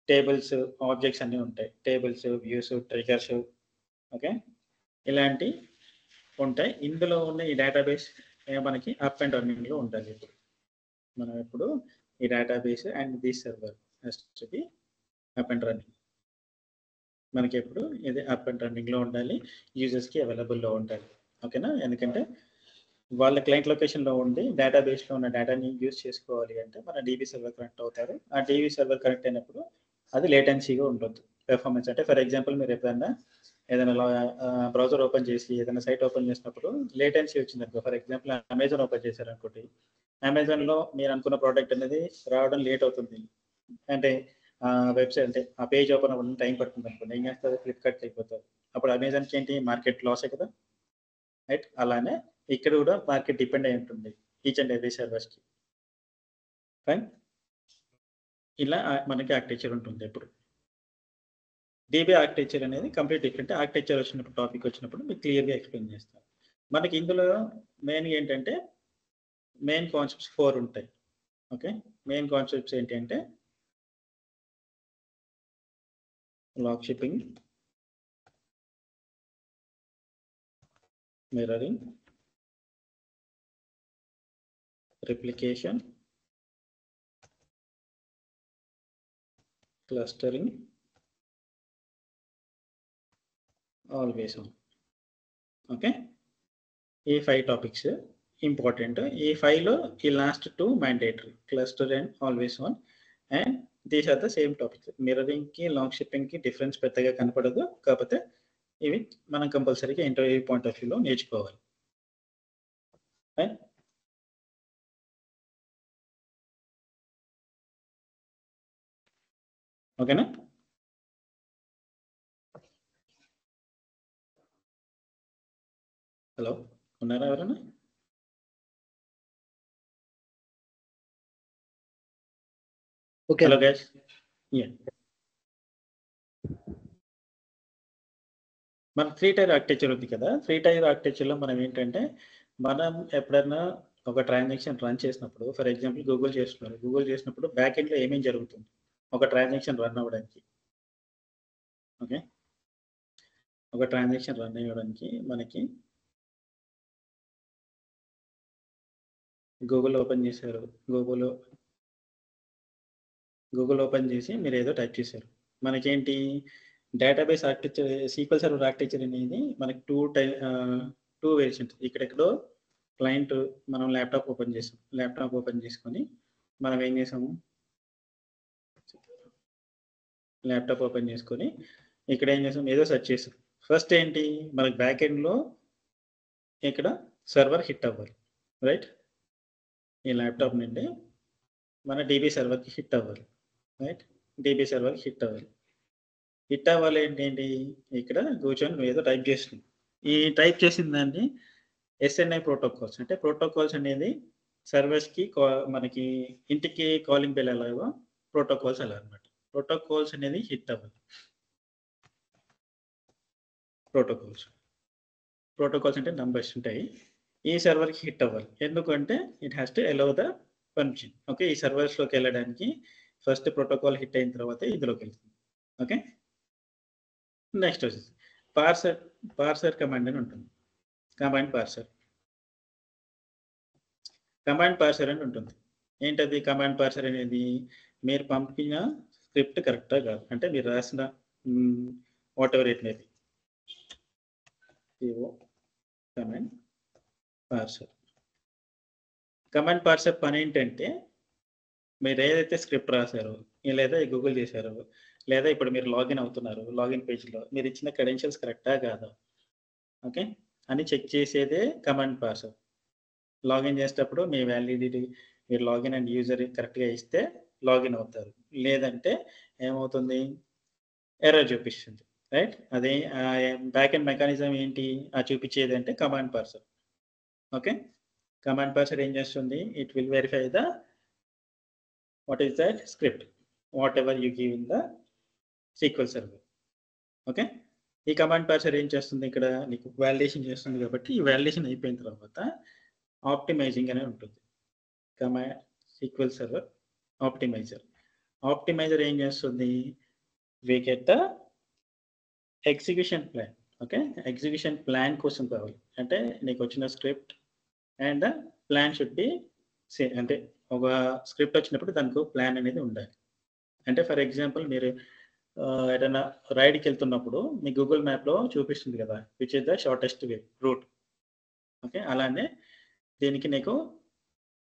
టేబుల్స్, ఆబ్జెక్ట్స్ అన్నీ ఉంటాయి. టేబుల్స్, వ్యూస్, ట్రిగర్స్, ఓకే, ఇలాంటి ఉంటాయి. ఇందులో ఉన్న ఈ డేటాబేస్ మనకి అప్ అండ్ రన్నింగ్లో ఉండాలి. ఇప్పుడు మనం ఇప్పుడు ఈ database and the server to be up and running. మనకి ఎప్పుడు ఇది అప్ అండ్ రన్నింగ్లో ఉండాలి, యూజర్స్కి అవైలబుల్లో ఉండాలి. ఓకేనా? ఎందుకంటే వాళ్ళ క్లయింట్ లొకేషన్లో ఉండి డేటాబేస్లో ఉన్న డేటాని యూజ్ చేసుకోవాలి అంటే మన డీబీ సర్వర్ కనెక్ట్ అవుతారు. ఆ డీబీ సర్వర్ కనెక్ట్ అయినప్పుడు అది లేటెన్సీగా ఉండొద్దు. పెర్ఫార్మెన్స్ అంటే ఫర్ ఎగ్జాంపుల్ మీరు ఎప్పుడైనా ఏదైనా బ్రౌజర్ ఓపెన్ చేసి ఏదైనా సైట్ ఓపెన్ చేసినప్పుడు లేటెన్సీ వచ్చింది అనుకో, ఫర్ ఎగ్జాంపుల్ అమెజాన్ ఓపెన్ చేశారు అనుకోండి, అమెజాన్లో మీరు అనుకున్న ప్రోడక్ట్ అనేది రావడం లేట్ అవుతుంది. అంటే వెబ్సైట్ అంటే ఆ పేజ్ ఓపెన్ అవ్వడం టైం పడుతుంది అనుకోండి, ఏం చేస్తారు? ఫ్లిప్కార్ట్కి అయిపోతారు. అప్పుడు అమెజాన్కి ఏంటి? మార్కెట్ లాసే కదా, రైట్? అలానే ఇక్కడ కూడా మార్కెట్ డిపెండ్ అయి ఉంటుంది ఈచ్ అండ్ ఎవ్రీ సర్వీస్కి. ఫైన్, ఇలా మనకి ఆర్కిటెక్చర్ ఉంటుంది. ఎప్పుడు డీబీ ఆర్కిటెక్చర్ అనేది కంప్లీట్ డిఫరెంట్. ఆర్కిటెక్చర్ వచ్చినప్పుడు, టాపిక్ వచ్చినప్పుడు మీకు క్లియర్గా ఎక్స్ప్లెయిన్ చేస్తాను. మనకి ఇందులో మెయిన్గా ఏంటంటే మెయిన్ కాన్సెప్ట్స్ 4 ఉంటాయి. ఓకే, మెయిన్ కాన్సెప్ట్స్ ఏంటి అంటే log shipping, mirroring, replication, clustering, always on. Okay, ఈ 5 టాపిక్స్ ఇంపార్టెంట్. ఈ 5లో ఈ last 2 mandatory, cluster and always on. And these are the same topics. మిర్రరింగ్కి, లాంగ్ షిప్పింగ్కి డిఫరెన్స్ పెద్దగా కనపడదు, కాకపోతే ఇవి మనం కంపల్సరీగా ఇంటర్వ్యూ పాయింట్ ఆఫ్ వ్యూలో నేర్చుకోవాలి. ఓకేనా? హలో, ఉన్నారా ఎవరైనా? ఓకే. Hello guys. మన 3 టైర్ ఆర్కిటెక్చర్ ఉంది కదా. 3 టైర్ ఆర్కిటెక్చర్లో మనం ఏంటంటే, మనం ఎప్పుడైనా ఒక ట్రాన్సాక్షన్ రన్ చేసినప్పుడు, ఫర్ ఎగ్జాంపుల్ గూగుల్ చేస్తున్నారు, గూగుల్ చేసినప్పుడు బ్యాక్ ఎండ్లో ఏమేమి జరుగుతుంది ఒక ట్రాన్సాక్షన్ రన్ అవ్వడానికి? ఓకే, ఒక ట్రాన్సాక్షన్ రన్ అవ్వడానికి మనకి గూగుల్ ఓపెన్ చేశారు, గూగుల్ ఓపెన్ చేసి మీరు ఏదో టైప్ చేశారు, మనకేంటి database architecture sequel server architecture అనేది మనకి టూ వేరియంట్. ఇక్కడెక్కడో క్లయింట్ మనం ల్యాప్టాప్ ఓపెన్ చేసాం. ల్యాప్టాప్ ఓపెన్ చేసుకొని మనం ఏం చేసాము, ల్యాప్టాప్ ఓపెన్ చేసుకొని ఇక్కడ ఏం చేసాం, ఏదో సెర్చ్ చేసాం. ఫస్ట్ ఏంటి, మనకి బ్యాక్ ఎండ్లో ఇక్కడ సర్వర్ హిట్ అవ్వాలి, రైట్? ఈ ల్యాప్టాప్ నుండి మన డీబీ సర్వర్కి హిట్ అవ్వాలి, రైట్? డీబీ సర్వర్కి హిట్ అవ్వాలి. హిట్ అవ్వాలి ఏంటి, ఇక్కడ కూర్చొని నువ్వు ఏదో టైప్ చేస్తున్నావు. ఈ టైప్ చేసిన దాన్ని ఎస్ఎన్ఐ ప్రోటోకాల్స్, అంటే ప్రోటోకాల్స్ అనేది సర్వర్స్కి మనకి ఇంటికి కాలింగ్ బెల్ ఎలాగో ప్రోటోకాల్స్ అలా అనమాట. ప్రోటోకాల్స్ అనేది హిట్ అవ్వాలి. ప్రోటోకాల్స్ అంటే నంబర్స్ ఉంటాయి. ఈ సర్వర్కి హిట్ అవ్వాలి. ఎందుకంటే it has to allow the permission. Okay, ఈ సర్వర్స్లోకి వెళ్ళడానికి ఫస్ట్ ప్రోటోకాల్ హిట్ అయిన తర్వాత ఇందులోకి వెళ్తుంది. ఓకే, నెక్స్ట్ వచ్చేసి పార్సర్ కమాండ్ అని ఉంటుంది. కమాండ్ పార్సర్ అని ఉంటుంది. ఏంటది కమాండ్ పార్సర్ అనేది? మీరు పంపిన స్క్రిప్ట్ కరెక్టా కాదు, అంటే మీరు రాసిన what ever it may be, command parser పని ఏంటంటే, మీరు ఏదైతే స్క్రిప్ట్ రాశారో, లేదా గూగుల్ చేశారో, లేదా ఇప్పుడు మీరు లాగిన్ అవుతున్నారు, లాగిన్ పేజ్లో మీరు ఇచ్చిన క్రెడెన్షియల్స్ కరెక్టా కాదా, ఓకే అని చెక్ చేసేదే కమాండ్ పార్సర్. లాగిన్ చేసేటప్పుడు మీ వ్యాలిడిటీ, మీరు లాగిన్ అండ్ యూజర్ కరెక్ట్గా ఇస్తే లాగిన్ అవుతారు, లేదంటే ఏమవుతుంది, ఎర్రర్ చూపిస్తుంది, రైట్? అదే బ్యాక్ ఎండ్ మెకానిజం ఏంటి ఆ చూపించేది అంటే command parser. Okay, command parser ఏం చేస్తుంది, it will verify the what is that script what ever you give in the sequel server. Okay, ఈ కమాండ్ పార్సర్ ఏం చేస్తుంది, ఇక్కడ నీకు వాలిడేషన్ చేస్తుంది. కాబట్టి ఈ వాలిడేషన్ అయిపోయిన తర్వాత ఆప్టిమైజింగ్ అనేది ఉంటుంది. కమాండ్ సీక్వెల్ సర్వర్ ఆప్టిమైజర్ ఏం చేస్తుంది, we get the execution plan. Okay, execution plan కోసం కావాలి అంటే నీకు వచ్చిన script and plan should be same. అంటే ఒక స్క్రిప్ట్ వచ్చినప్పుడు దానికి ప్లాన్ అనేది ఉండాలి. అంటే ఫర్ ఎగ్జాంపుల్ మీరు ఏదైనా రైడ్కి వెళ్తున్నప్పుడు మీ గూగుల్ మ్యాప్లో చూపిస్తుంది కదా which is the shortest way route. Okay, అలానే దీనికి నీకు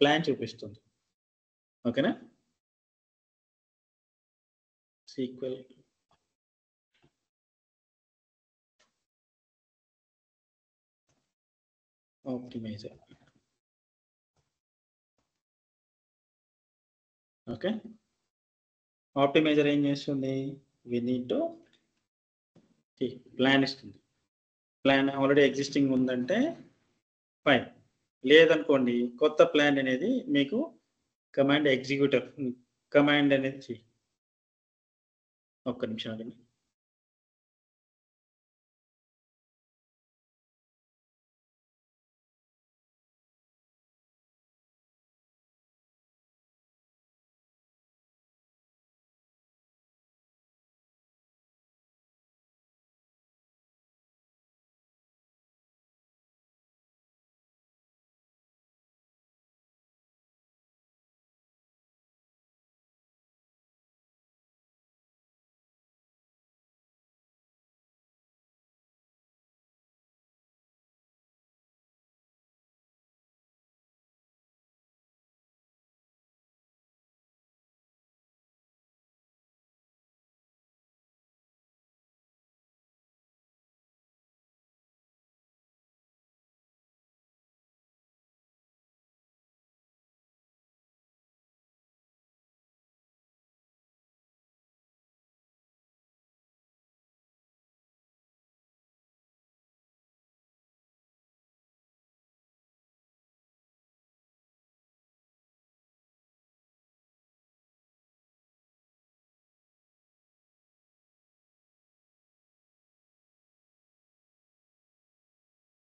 ప్లాన్ చూపిస్తుంది. ఓకేనా, సీక్వెల్ ఆప్టిమైజర్. ఓకే, ఆప్టిమైజర్ ఏం చేస్తుంది, వి నీడ్ టు ప్లాన్ ఇస్తుంది. ప్లాన్ ఆల్రెడీ ఎగ్జిస్టింగ్ ఉందంటే ఫైన్, లేదనుకోండి కొత్త ప్లాన్ అనేది మీకు కమాండ్ ఎగ్జిక్యూటర్ కమాండ్ అనేది ఒక్క నిమిషం ఆగండి.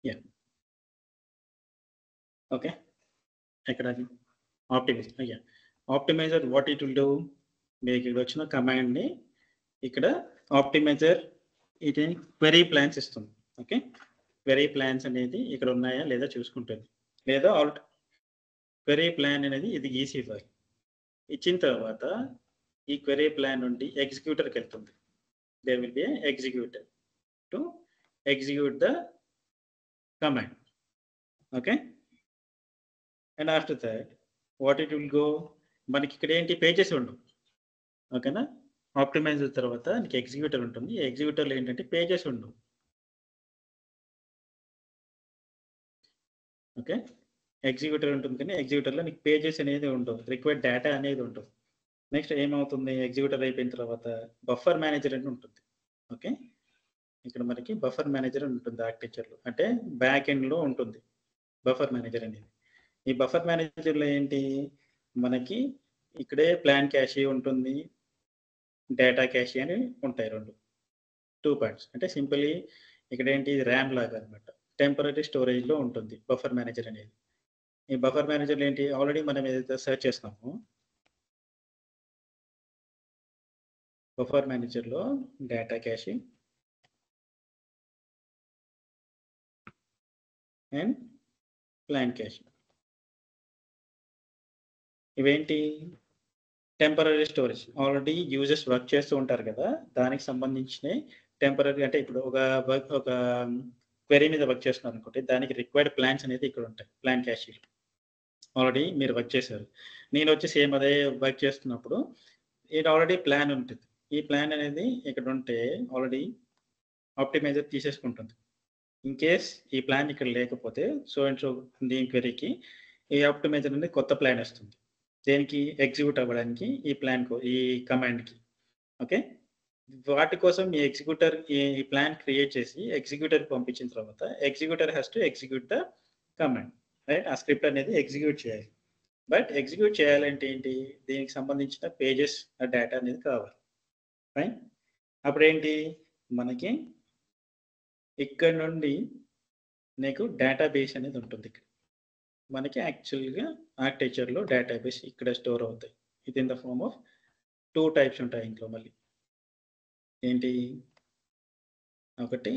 Yeah. Okay, ఎక్కడ ఆప్టిమైజర్. అయ్యా, optimizer what it will do, మీకు ఇక్కడ వచ్చిన కమాండ్ని ఇక్కడ ఆప్టిమైజర్ ఇది క్వెరీ ప్లాన్స్ ఇస్తుంది. ఓకే, క్వెరీ ప్లాన్స్ అనేది ఇక్కడ ఉన్నాయా లేదా చూసుకుంటుంది, లేదా క్వెరీ ప్లాన్ అనేది ఇది ఈసీ ఫైల్ ఇచ్చిన తర్వాత ఈ క్వెరీ ప్లాన్ నుండి ఎగ్జిక్యూటర్కి వెళ్తుంది. There will be executor to execute the command. Okay, and after that what it will go, మనకి ఇక్కడ ఏంటి పేజెస్ ఉండవు. ఓకేనా, ఆప్టిమైజ్ తర్వాత నీకు ఎగ్జిక్యూటర్ ఉంటుంది. ఎగ్జిక్యూటర్లో ఏంటంటే పేజెస్ ఉండవు. ఓకే, ఎగ్జిక్యూటర్ ఉంటుంది కానీ ఎగ్జిక్యూటర్లో నీకు పేజెస్ అనేది ఉండవు, రిక్వైర్డ్ డేటా అనేది ఉండవు. నెక్స్ట్ ఏమవుతుంది, ఎగ్జిక్యూటర్ అయిపోయిన తర్వాత బఫర్ మేనేజర్ అని ఉంటుంది. ఓకే, ఇక్కడ మనకి బఫర్ మేనేజర్ అని ఉంటుంది ఆర్కిటెక్చర్లో, అంటే బ్యాక్ ఎండ్లో ఉంటుంది బఫర్ మేనేజర్ అనేది. ఈ బఫర్ మేనేజర్లో ఏంటి, మనకి ఇక్కడే ప్లాన్ క్యాషీ ఉంటుంది, డేటా క్యాషీ అని ఉంటాయి, 2 పార్ట్స్. అంటే సింపుల్లీ ఇక్కడ ఏంటి, ర్యామ్ లాగా అనమాట, టెంపరీ స్టోరేజ్లో ఉంటుంది బఫర్ మేనేజర్ అనేది. ఈ బఫర్ మేనేజర్లో ఏంటి, ఆల్రెడీ మనం ఏదైతే సెర్చ్ చేస్తామో బఫర్ మేనేజర్లో డేటా క్యాషీ అండ్ ప్లాన్ క్యాషీ, ఇవేంటి temporary storage. Already users work చేస్తూ ఉంటారు కదా, దానికి సంబంధించిన టెంపరీ, అంటే ఇప్పుడు ఒక క్వెరీ మీద వర్క్ చేస్తున్నారు అనుకోండి, దానికి రిక్వైర్డ్ ప్లాన్స్ అనేది ఇక్కడ ఉంటాయి ప్లాన్ క్యాషీలో. ఆల్రెడీ మీరు వర్క్ చేశారు, నేను వచ్చి సేమ్ అదే వర్క్ చేస్తున్నప్పుడు ఇది ఆల్రెడీ ప్లాన్ ఉంటుంది. ఈ ప్లాన్ అనేది ఇక్కడ ఉంటే ఆల్రెడీ ఆప్టిమైజర్ తీసేసుకుంటుంది. ఇన్ కేస్ ఈ ప్లాన్ ఇక్కడ లేకపోతే సో అండ్ సో దీని క్వెరీకి ఈ ఆప్టిమైజర్ అనేది కొత్త ప్లాన్ వస్తుంది, దేనికి ఎగ్జిక్యూట్ అవ్వడానికి, ఈ ప్లాన్కు, ఈ కమాండ్కి. ఓకే, వాటి కోసం ఈ ఎగ్జిక్యూటర్ ఈ ప్లాన్ క్రియేట్ చేసి ఎగ్జిక్యూటర్కి పంపించిన తర్వాత executor has to execute the command, right. ఆ స్క్రిప్ట్ అనేది ఎగ్జిక్యూట్ చేయాలి. బట్ ఎగ్జిక్యూట్ చేయాలంటే ఏంటి, దీనికి సంబంధించిన పేజెస్ డేటా అనేది కావాలి, రైట్. అప్పుడు ఏంటి, మనకి ఇక్కడ నుండి నీకు డేటాబేస్ అనేది ఉంటుంది. ఇక్కడ మనకి యాక్చువల్గా ఆర్కిటెక్చర్లో డేటాబేస్ ఇక్కడ స్టోర్ అవుతాయి. ఇది in the form of 2 types ఉంటాయి ఇంట్లో. మళ్ళీ ఏంటి, ఒకటి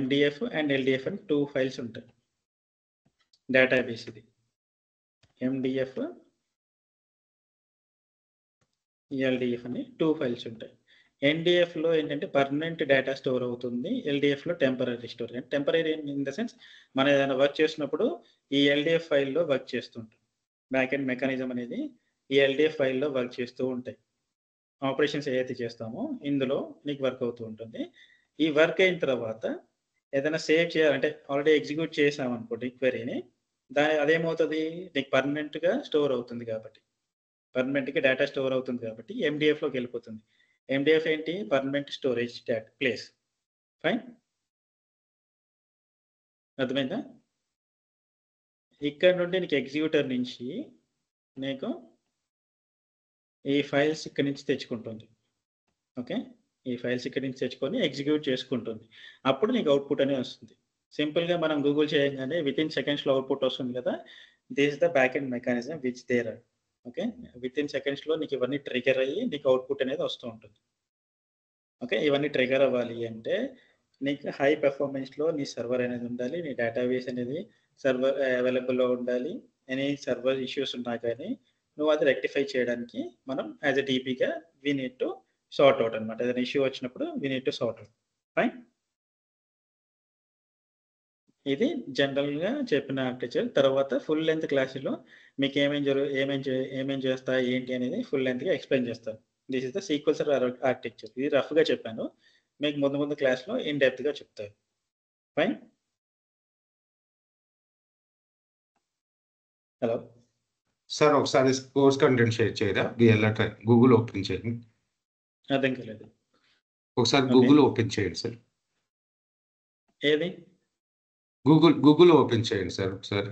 MDF అండ్ LDF అని 2 ఫైల్స్ ఉంటాయి డేటాబేస్. ఇది MDF LDF అని 2 ఫైల్స్ ఉంటాయి. NDFలో ఏంటంటే పర్మనెంట్ డేటా స్టోర్ అవుతుంది, LDFలో temporary store. Temporary in the sense మనం ఏదైనా వర్క్ చేసినప్పుడు ఈ LDF ఫైల్లో వర్క్ చేస్తుంటాం. బ్యాక్ ఎండ్ మెకానిజం అనేది ఈ LDF ఫైల్లో వర్క్ చేస్తూ ఉంటాయి. ఆపరేషన్స్ ఏదైతే చేస్తామో ఇందులో నీకు వర్క్ అవుతూ ఉంటుంది. ఈ వర్క్ అయిన తర్వాత ఏదైనా సేవ్ చేయాలంటే ఆల్రెడీ ఎగ్జిక్యూట్ చేసామనుకోండి క్వెరీని, అదేమవుతుంది, నీకు పర్మనెంట్గా స్టోర్ అవుతుంది కాబట్టి, పర్మనెంట్గా డేటా స్టోర్ అవుతుంది కాబట్టి MDFలోకి వెళ్ళిపోతుంది. MDF ఏంటి, permanent storage data place, fine. అర్థమైందా? ఇక్కడ నుండి నీకు ఎగ్జిక్యూటర్ నుంచి నీకు ఈ ఫైల్స్ ఇక్కడ నుంచి తెచ్చుకుంటుంది. ఓకే, ఈ ఫైల్స్ ఇక్కడ నుంచి తెచ్చుకొని ఎగ్జిక్యూట్ చేసుకుంటుంది. అప్పుడు నీకు అవుట్పుట్ అనేది వస్తుంది. సింపుల్గా మనం గూగుల్ చేయగానే వితిన్ సెకండ్స్లో అవుట్పుట్ వస్తుంది కదా, this is the back end mechanism which there are. Okay, within సెకండ్స్లో నీకు ఇవన్నీ ట్రిగర్ అయ్యి నీకు అవుట్పుట్ అనేది వస్తూ ఉంటుంది. ఓకే, ఇవన్నీ ట్రిగర్ అవ్వాలి అంటే నీకు హై పెర్ఫార్మెన్స్లో నీ సర్వర్ అనేది ఉండాలి, నీ డేటాబేస్ అనేది సర్వర్ అవైలబుల్లో ఉండాలి. ఎనీ సర్వర్ ఇష్యూస్ ఉన్నా కానీ నువ్వు అది రెక్టిఫై చేయడానికి మనం యాజ్ ఎ డీపీగా we need to sort out అనమాట. ఏదైనా ఇష్యూ వచ్చినప్పుడు we need to sort out, fine. ఇది జనరల్గా చెప్పిన ఆర్కిటెక్చర్. తర్వాత ఫుల్ లెంత్ క్లాసులో మీకు ఏమేం చేస్తా ఏంటి అనేది ఫుల్ లెంత్గా ఎక్స్ప్లెయిన్ చేస్తాను. This is the sequel server architecture. ఇది రఫ్గా చెప్పాను, మీకు ముందు క్లాస్లో ఇన్ డెప్త్గా చెప్తారు, ఫైన్. హలో సార్, ఒకసారి కోర్స్ కంటెంట్ షేర్ చేయరా? గూగుల్ ఓపెన్ చేయండి. అర్థం కాలేదు, ఒకసారి గూగుల్ ఓపెన్ చేయండి సార్. ఏది? గూగుల్ ఓపెన్ చేయండి సార్ ఒకసారి.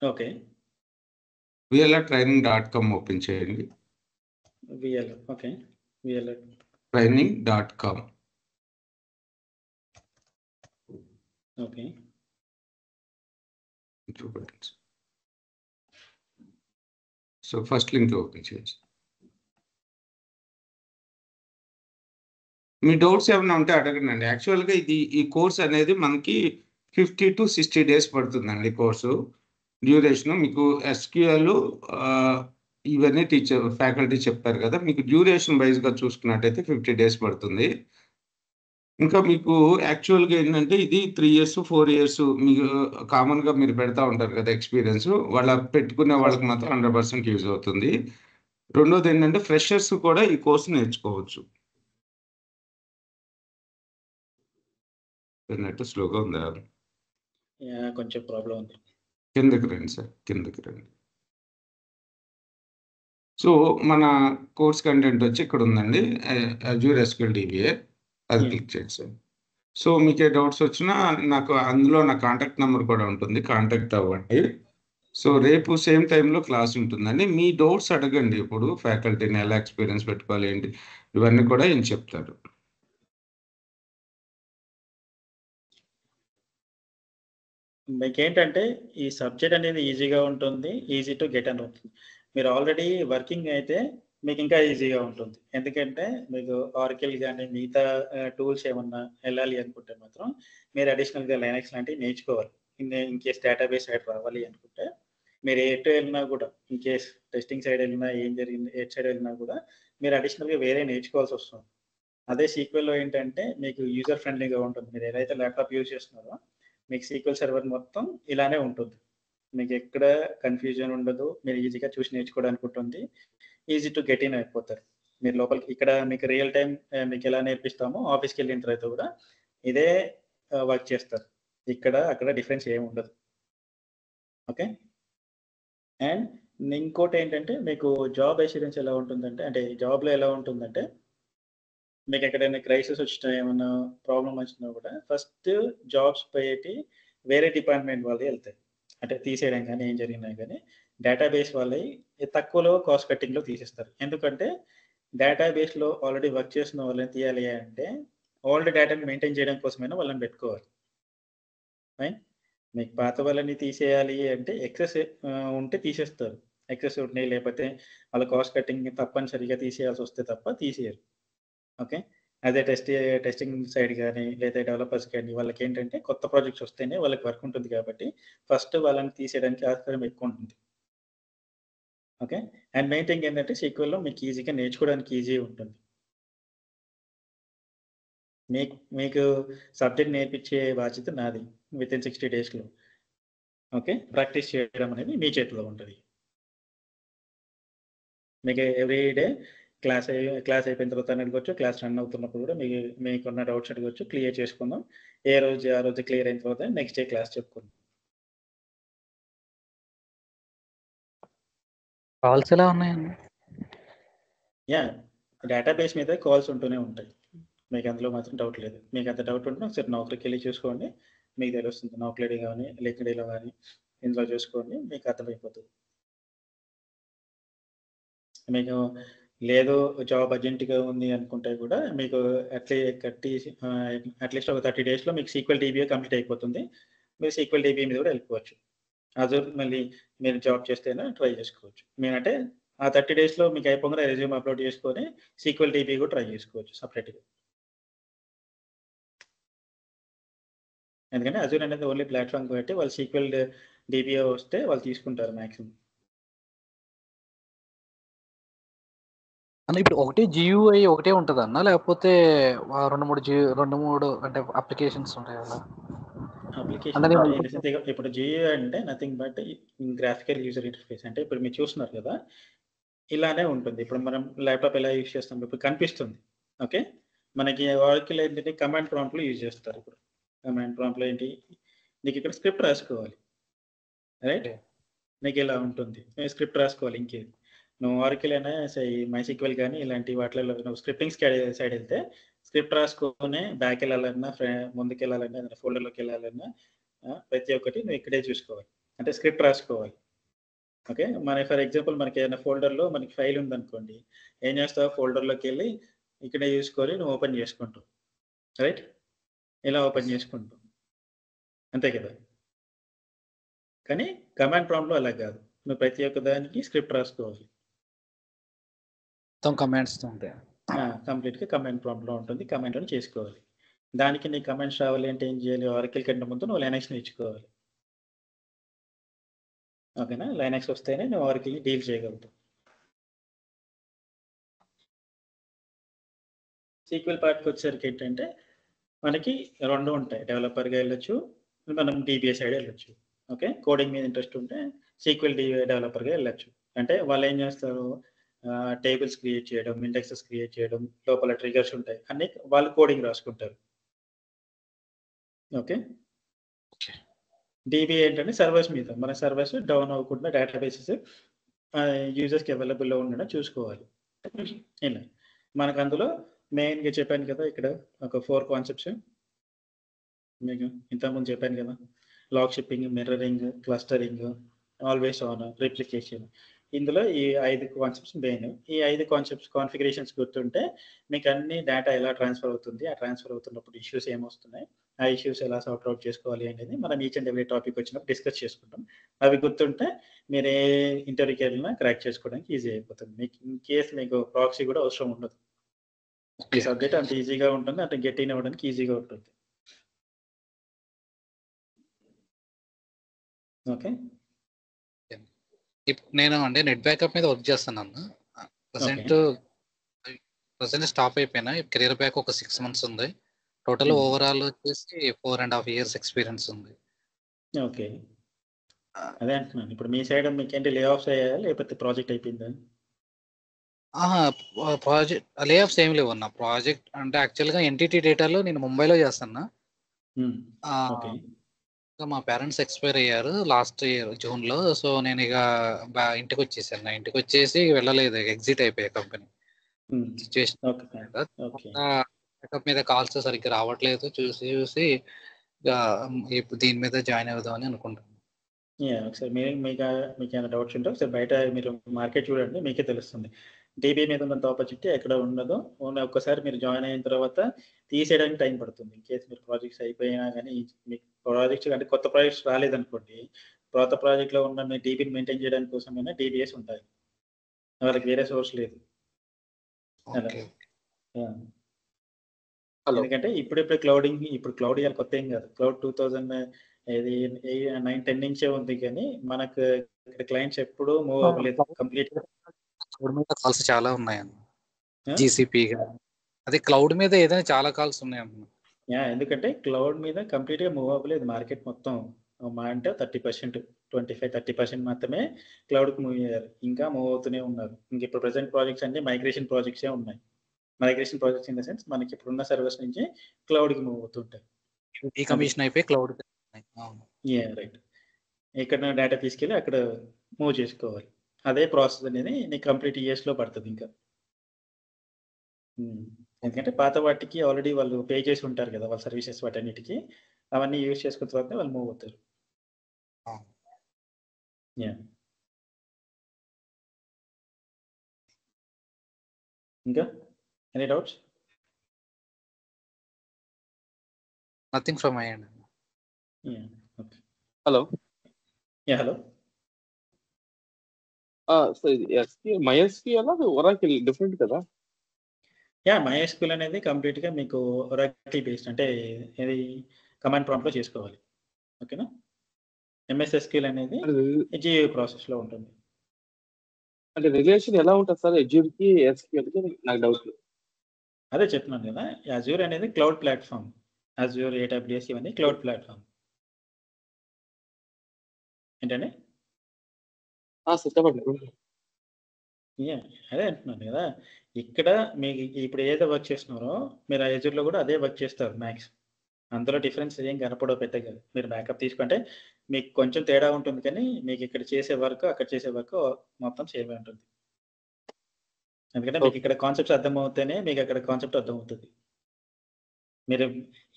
ఓకే, VLRtraining.com ఓపెన్ చేయండి. Okay, VLRtraining.com. ఓకే, చూడండి. సో ఫస్ట్ లింక్ ఓపెన్ చేయండి. మీ డౌట్స్ ఏమైనా ఉంటే అడగండి. యాక్చువల్గా ఈ కోర్స్ అనేది మనకి 50 to 60 days పడుతుందండి కోర్సు డ్యూరేషన్. మీకు SQL ఇవన్నీ ఫ్యాకల్టీ చెప్పారు కదా, మీకు డ్యూరేషన్ వైజ్గా చూసుకున్నట్టయితే 50 days పడుతుంది. ఇంకా మీకు యాక్చువల్గా ఏంటంటే ఇది 3 years 4 years మీకు కామన్గా మీరు పెడతా ఉంటారు కదా ఎక్స్పీరియన్స్, వాళ్ళ పెట్టుకునే వాళ్ళకి మాత్రం 100% యూజ్ అవుతుంది. రెండోది ఏంటంటే ఫ్రెషర్స్ కూడా ఈ కోర్సు నేర్చుకోవచ్చు. నెట్ స్లోగా ఉందా? కొంచెం ప్రాబ్లం ఉంది. కిందకి రండి సార్, కిందకి రండి. సో మన కోర్స్ కంటెంట్ వచ్చి ఇక్కడ ఉందండి, అజూర్ ఎస్క్యూఎల్ DBA, అది క్లిక్ చేయండి సార్. సో మీకు ఏ డౌట్స్ వచ్చినా నాకు అందులో నా కాంటాక్ట్ నెంబర్ కూడా ఉంటుంది, కాంటాక్ట్ అవ్వండి. సో రేపు సేమ్ టైంలో క్లాస్ ఉంటుందండి, మీ డౌట్స్ అడగండి. ఇప్పుడు ఫ్యాకల్టీని ఎలా ఎక్స్పీరియన్స్ పెట్టుకోవాలి ఏంటి ఇవన్నీ కూడా ఏం చెప్తారు. మీకు ఏంటంటే ఈ సబ్జెక్ట్ అనేది ఈజీగా ఉంటుంది, ఈజీ టు గెట్ అని ఉంటుంది. మీరు ఆల్రెడీ వర్కింగ్ అయితే మీకు ఇంకా ఈజీగా ఉంటుంది. ఎందుకంటే మీకు ఆర్కిల్ కానీ మిగతా టూల్స్ ఏమన్నా వెళ్ళాలి అనుకుంటే మాత్రం మీరు అడిషనల్గా లైనక్స్ లాంటివి నేర్చుకోవాలి. ఇన్ కేస్ డేటాబేస్ సైడ్ రావాలి అనుకుంటే మీరు ఎటు వెళ్ళినా కూడా, ఇన్ కేస్ టెస్టింగ్ సైడ్ వెళ్ళినా ఏం జరిగింది ఎటు సైడ్ వెళ్ళినా కూడా మీరు అడిషనల్గా వేరే నేర్చుకోవాల్సి వస్తుంది. అదే సీక్వెల్లో ఏంటంటే మీకు యూజర్ ఫ్రెండ్లీగా ఉంటుంది. మీరు ఏదైతే ల్యాప్టాప్ యూజ్ చేస్తున్నారో మీకు సీక్వెల్ సర్వర్ మొత్తం ఇలానే ఉంటుంది. మీకు ఎక్కడ కన్ఫ్యూజన్ ఉండదు, మీరు ఈజీగా చూసి నేర్చుకోవడానికి ఉంటుంది, ఈజీ టు గెట్ ఇన్ అయిపోతారు. మీరు లోపలికి ఇక్కడ మీకు రియల్ టైం మీకు ఎలా నేర్పిస్తామో ఆఫీస్కి వెళ్ళిన తర్వాత కూడా ఇదే వర్క్ చేస్తారు. ఇక్కడ అక్కడ డిఫరెన్స్ ఏమి ఉండదు. ఓకే. అండ్ ఇంకోటి ఏంటంటే మీకు జాబ్ అష్యూరెన్స్ ఎలా ఉంటుందంటే, అంటే జాబ్లో ఎలా ఉంటుందంటే మీకు ఎక్కడైనా క్రైసిస్ వచ్చినా ఏమైనా ప్రాబ్లం వచ్చినా కూడా ఫస్ట్ జాబ్స్ పోయేటి వేరే డిపార్ట్మెంట్ వాళ్ళు వెళ్తాయి. అంటే తీసేయడం కానీ ఏం జరిగినా కానీ డేటాబేస్ వాళ్ళవి తక్కువలో కాస్ట్ కట్టింగ్లో తీసేస్తారు. ఎందుకంటే డేటాబేస్లో ఆల్రెడీ వర్క్ చేసిన వాళ్ళని తీయాలి అంటే ఓల్డ్ డేటాని మెయింటైన్ చేయడం కోసమైనా వాళ్ళని పెట్టుకోవాలి. రైట్. మీకు పాత వాళ్ళని తీసేయాలి అంటే ఎక్సెస్ ఉంటే తీసేస్తారు, ఎక్సెస్ ఉన్నాయి లేకపోతే వాళ్ళ కాస్ట్ కట్టింగ్ తప్పనిసరిగా తీసేయాల్సి వస్తే తప్ప తీసేయరు. ఓకే. అదే టెస్టింగ్ సైడ్ కానీ లేదా డెవలపర్స్ కానీ వాళ్ళకి ఏంటంటే కొత్త ప్రాజెక్ట్స్ వస్తేనే వాళ్ళకి వర్క్ ఉంటుంది కాబట్టి ఫస్ట్ వాళ్ళని తీసేయడానికి ఆస్కారం ఎక్కువ ఉంటుంది. ఓకే. అండ్ మెయిన్ థింగ్ ఏంటంటే సీక్వెల్లో మీకు ఈజీగా నేర్చుకోవడానికి ఈజీ ఉంటుంది. మీకు సబ్జెక్ట్ నేర్పించే బాధ్యత నాది విత్ ఇన్ 60 daysలో. ఓకే. ప్రాక్టీస్ చేయడం అనేది మీ చేతిలో ఉంటుంది. మీకు ఎవ్రీ డే క్లాస్ అయిపోయిన తర్వాత అడగవచ్చు, క్లాస్ రన్ అవుతున్నప్పుడు కూడా మీకున్న డౌట్స్ అడగవచ్చు, క్లియర్ చేసుకుందాం. ఆ రోజు క్లియర్ అయిన తర్వాత నెక్స్ట్ డే క్లాస్ చెప్పుకుందాం. కాల్స్ ఎలా ఉన్నాయండి? డేటాబేస్ మీద కాల్స్ ఉంటూనే ఉంటాయి, మీకు అందులో మాత్రం డౌట్ లేదు. మీకు అంత డౌట్ ఉంటే ఒకసారి నౌకరీకి వెళ్ళి చూసుకోండి, మీకు తెలుస్తుంది. నౌకరీ కానీ లింక్డ్ఇన్లో కానీ ఇందులో చూసుకోండి, మీకు అర్థమైపోతుంది. మీకు లేదు జాబ్ అర్జెంట్గా ఉంది అనుకుంటే కూడా మీకు అట్లీస్ట్ ఒక 30 daysలో మీకు సీక్వెల్ DBA కంప్లీట్ అయిపోతుంది. మీరు సీక్వెల్ DBA మీద కూడా వెళ్ళిపోవచ్చు. అజూర్ మళ్ళీ మీరు జాబ్ చేస్తేనే ట్రై చేసుకోవచ్చు. మీరంటే ఆ 30 daysలో మీకు అయిపోగానే రెజ్యూమ్ అప్లోడ్ చేసుకొని సీక్వెల్ DBA కూడా ట్రై చేసుకోవచ్చు సపరేట్గా. ఎందుకంటే అజూర్ అనేది ఓన్లీ ప్లాట్ఫామ్ కాబట్టి వాళ్ళు సీక్వెల్ DBA వస్తే వాళ్ళు తీసుకుంటారు మ్యాక్సిమం. అన్న ఇప్పుడు ఒకటే GUI ఒకటే ఉంటుంది అన్న, లేకపోతే 2-3 అంటే అప్లికేషన్స్ ఉంటాయి కదా? అప్లికేషన్ ఇప్పుడు GUI అంటే nothing but graphical user interface. అంటే ఇప్పుడు మీరు చూస్తున్నారు కదా ఇలానే ఉంటుంది. ఇప్పుడు మనం ల్యాప్టాప్ ఎలా యూజ్ చేస్తాం ఇప్పుడు కనిపిస్తుంది. ఓకే. మనకి ఆర్కిల్ ఏంటంటే కమాండ్ ప్రాంప్ట్లో యూజ్ చేస్తారు. ఇప్పుడు కమాండ్ ప్రాంప్ట్లో ఏంటి, నీకు ఇక్కడ స్క్రిప్ట్ రాసుకోవాలి, రైట్. నీకు ఇలా ఉంటుంది, స్క్రిప్ట్ రాసుకోవాలి. ఇంకేది నువ్వు ఆర్కిల్ అయినా MySQL కానీ ఇలాంటి వాటిలో నువ్వు స్క్రిప్టింగ్ సైడ్ వెళ్తే స్క్రిప్ట్ రాసుకొని బ్యాక్ వెళ్ళాలన్నా ముందుకు వెళ్ళాలన్నా ఏదైనా ఫోల్డర్లోకి వెళ్ళాలన్నా ప్రతి ఒక్కటి నువ్వు ఇక్కడే చూసుకోవాలి, అంటే స్క్రిప్ట్ రాసుకోవాలి. ఓకే. ఫర్ ఎగ్జాంపుల్ మనకి ఏదైనా ఫోల్డర్లో మనకి ఫైల్ ఉందనుకోండి, ఏం చేస్తావు, ఫోల్డర్లోకి వెళ్ళి ఇక్కడే చూసుకొని నువ్వు ఓపెన్ చేసుకుంటావు, రైట్. ఇలా ఓపెన్ చేసుకుంటావు అంతే కదా. కానీ కమాండ్ ప్రాంప్ట్లో అలా కాదు, నువ్వు ప్రతి ఒక్క దానికి స్క్రిప్ట్ రాసుకోవాలి. మొత్తం కమాండ్స్తో ఉంటాయి. కంప్లీట్గా కమాండ్ ప్రాంప్ట్లో ఉంటుంది, కమాండ్లో చేసుకోవాలి. దానికి నీ కమాండ్స్ రావాలి అంటే ఏం చేయాలి, ఆర్కిల్ కంటే ముందు నువ్వు లైనక్స్ నేర్చుకోవాలి. ఓకేనా. లైనక్స్ వస్తేనే నువ్వు ఆర్కిల్ని డీల్ చేయగలుగుతావు. సీక్వెల్ పార్ట్కి వచ్చేసరికి ఏంటంటే మనకి 2 ఉంటాయి. డెవలపర్గా వెళ్ళొచ్చు, మనం DBA సైడ్ వెళ్ళొచ్చు. ఓకే, కోడింగ్ మీద ఇంట్రెస్ట్ ఉంటే సీక్వెల్ డెవలపర్గా వెళ్ళొచ్చు. అంటే వాళ్ళు ఏం చేస్తారు, టేబుల్స్ క్రియేట్ చేయడం, ఇండెక్సెస్ క్రియేట్ చేయడం, లోపల ట్రిగర్స్ ఉంటాయి, అన్ని వాళ్ళు కోడింగ్ రాసుకుంటారు. ఓకే, DBA ఏంటంటే సర్వర్స్ మీద, మన సర్వర్స్ డౌన్ అవ్వకుండా డేటాబేసెస్ యూజర్స్కి అవైలబుల్లో ఉండడం చూసుకోవాలి. ఇలా మనకు అందులో మెయిన్గా చెప్పాను కదా, ఇక్కడ ఒక 4 కాన్సెప్ట్స్ మీకు ఇంతకుముందు చెప్పాను కదా. Log shipping, mirroring, clustering, always on, replication. ఇందులో ఈ 5 కాన్సెప్ట్స్ మెయిన్. ఈ 5 కాన్సెప్ట్స్ కాన్ఫిగరేషన్స్ గుర్తుంటే మీకు అన్ని డేటా ఎలా ట్రాన్స్ఫర్ అవుతుంది, ఆ ట్రాన్స్ఫర్ అవుతున్నప్పుడు ఇష్యూస్ ఏమొస్తున్నాయి, ఆ ఇష్యూస్ ఎలా సార్ట్ అవుట్ చేసుకోవాలి అనేది మనం ఈచ్ అండ్ ఎవ్రీ టాపిక్ వచ్చినప్పుడు డిస్కస్ చేసుకుంటాం. అవి గుర్తుంటే మీరు ఏ ఇంటర్వ్యూకి వెళ్ళినా క్రాక్ చేసుకోవడానికి ఈజీ అయిపోతుంది. మీకు ఇన్ కేస్ మీకు ప్రాక్సీ కూడా అవసరం ఉండదు. ఈ సబ్జెక్ట్ అంత ఈజీగా ఉంటుంది, అంటే గెట్ ఇన్ అవ్వడానికి ఈజీగా ఉంటుంది. ఓకే, ఇప్పుడు నేను అంటే నెట్ బ్యాకప్ మీద వర్క్ చేస్తున్నాను. ప్రజెంట్ స్టాప్ అయిపోయినా. కెరీర్ బ్యాక్ ఒక 6 months ఉంది. టోటల్ ఓవరాల్ వచ్చేసి 4.5 years ఎక్స్పీరియన్స్ ఉంది. ఓకే, అదే అంటున్నాను. ఇప్పుడు మీ సైడ్ మీకేంటి లే ఆఫ్స్ అయ్యాయా లేకపోతే ప్రాజెక్ట్ అయిపోయిందా? ప్రాజెక్ట్ లే ఆఫ్స్ ఏం లేవు అన్న. ప్రాజెక్ట్ అంటే యాక్చువల్గా ఎన్టీటీ డేటాలో నేను ముంబైలో చేస్తున్నా. ఓకే, మా పేరెంట్స్ ఎక్స్పైర్ అయ్యారు లాస్ట్ ఇయర్ జూన్లో. సో నేను ఇక ఇంటికి వచ్చేసాను. నా ఇంటికి వచ్చేసి వెళ్ళలేదు, ఎగ్జిట్ అయిపోయా కంపెనీ సిచ్యువేషన్. బ్యాకప్ మీద కాల్స్ సరిగ్గా రావట్లేదు. చూసి ఇక దీని మీద జాయిన్ అవుదామని అనుకుంటున్నాను. ఒకసారి మీకు ఏమైనా డౌట్స్ ఉంటే ఒకసారి బయట మీరు మార్కెట్ చూడండి, మీకే తెలుస్తుంది. DBA మీద ఉన్నంత ఆపర్చునిటీ ఎక్కడ ఉండదో. ఒక్కసారి మీరు జాయిన్ అయిన తర్వాత తీసేయడానికి టైం పడుతుంది. ఇన్ కేసు మీరు ప్రాజెక్ట్స్ అయిపోయినా కానీ మీకు ప్రాజెక్ట్స్ అంటే కొత్త ప్రాజెక్ట్స్ రాలేదనుకోండి, పాత ప్రాజెక్ట్లో ఉన్న మీ DBని మెయింటైన్ చేయడానికి కోసమైనా DBAs ఉంటాయి. వాళ్ళకి వేరే సోర్స్ లేదు. ఎందుకంటే ఇప్పుడిప్పుడు ఇప్పుడు క్లౌడ్ ఇయర్ కొత్త ఏం కాదు. క్లౌడ్ 2009-10 నుంచే ఉంది, కానీ మనకు ఇక్కడ క్లయింట్స్ ఎప్పుడు మూవ్ అవ్వలేదు కంప్లీట్. క్లౌడ్ మీద కాల్స్ చాలా ఉన్నాయన్న. GCP అదే క్లౌడ్ మీద ఏదైనా చాలా కాల్స్ ఉన్నాయన్న. ఎందుకంటే క్లౌడ్ మీద కంప్లీట్గా మూవ్ అవ్వలేదు మార్కెట్ మొత్తం. మా అంటే 30%, 25-30% మాత్రమే క్లౌడ్కి మూవ్ అయ్యారు. ఇంకా మూవ్ అవుతూనే ఉన్నారు. ఇంక ఇప్పుడు ప్రెసెంట్ ప్రాజెక్ట్స్ అన్ని మైగ్రేషన్ ప్రాజెక్ట్సే ఉన్నాయి. Migration projects in the sense మనకి ఇప్పుడున్న సర్వీస్ నుంచి క్లౌడ్కి మూవ్ అవుతుంటాయి. డీకమిషన్ అయిపోయి క్లౌడ్. రైట్, ఇక్కడ డేటా తీసుకెళ్ళి అక్కడ మూవ్ చేసుకోవాలి. అదే ప్రాసెస్ అనేది నీకు కంప్లీట్ ఇయర్స్లో పడుతుంది ఇంకా. ఎందుకంటే పాత వాటికి ఆల్రెడీ వాళ్ళు పే చేసి ఉంటారు కదా, వాళ్ళ సర్వీసెస్ వాటన్నిటికీ. అవన్నీ యూజ్ చేసుకున్న తర్వాత వాళ్ళు మూవ్ అవుతారు. ఇంకా any doubts? Nothing from my end. Hello. Hello. So MySQL Oracle different కదా? MySQL అనేది కంప్లీట్గా మీకు ఒరాకిల్ బేస్డ్, అంటే ఇది కమాండ్ ప్రాంప్ట్లో చేసుకోవాలి. ఓకేనా. MS SQL అనేది GUI ప్రాసెస్లో ఉంటుంది. అంటే రిలేషన్ ఎలా ఉంటుంది సార్ అజూర్కి SQLకి? నాకు డౌట్. అదే చెప్తున్నాను కదా, అజూర్ అనేది క్లౌడ్ ప్లాట్ఫామ్. అజూర్, AWS ఇవన్నీ క్లౌడ్ ప్లాట్ఫామ్. ఏంటండి? అదే అంటున్నాను కదా, ఇక్కడ మీకు ఇప్పుడు ఏదో వర్క్ చేస్తున్నారో మీరు అజూర్లో కూడా అదే వర్క్ చేస్తారు మ్యాక్స్. అందులో డిఫరెన్స్ ఏం కనపడవు పెద్దగా. మీరు బ్యాకప్ తీసుకుంటే మీకు కొంచెం తేడా ఉంటుంది, కానీ మీకు ఇక్కడ చేసే వర్క్ అక్కడ చేసే వర్క్ మొత్తం సేమ్ ఉంటుంది. ఎందుకంటే మీకు ఇక్కడ కాన్సెప్ట్స్ అర్థమవుతేనే మీకు అక్కడ కాన్సెప్ట్ అర్థమవుతుంది. మీరు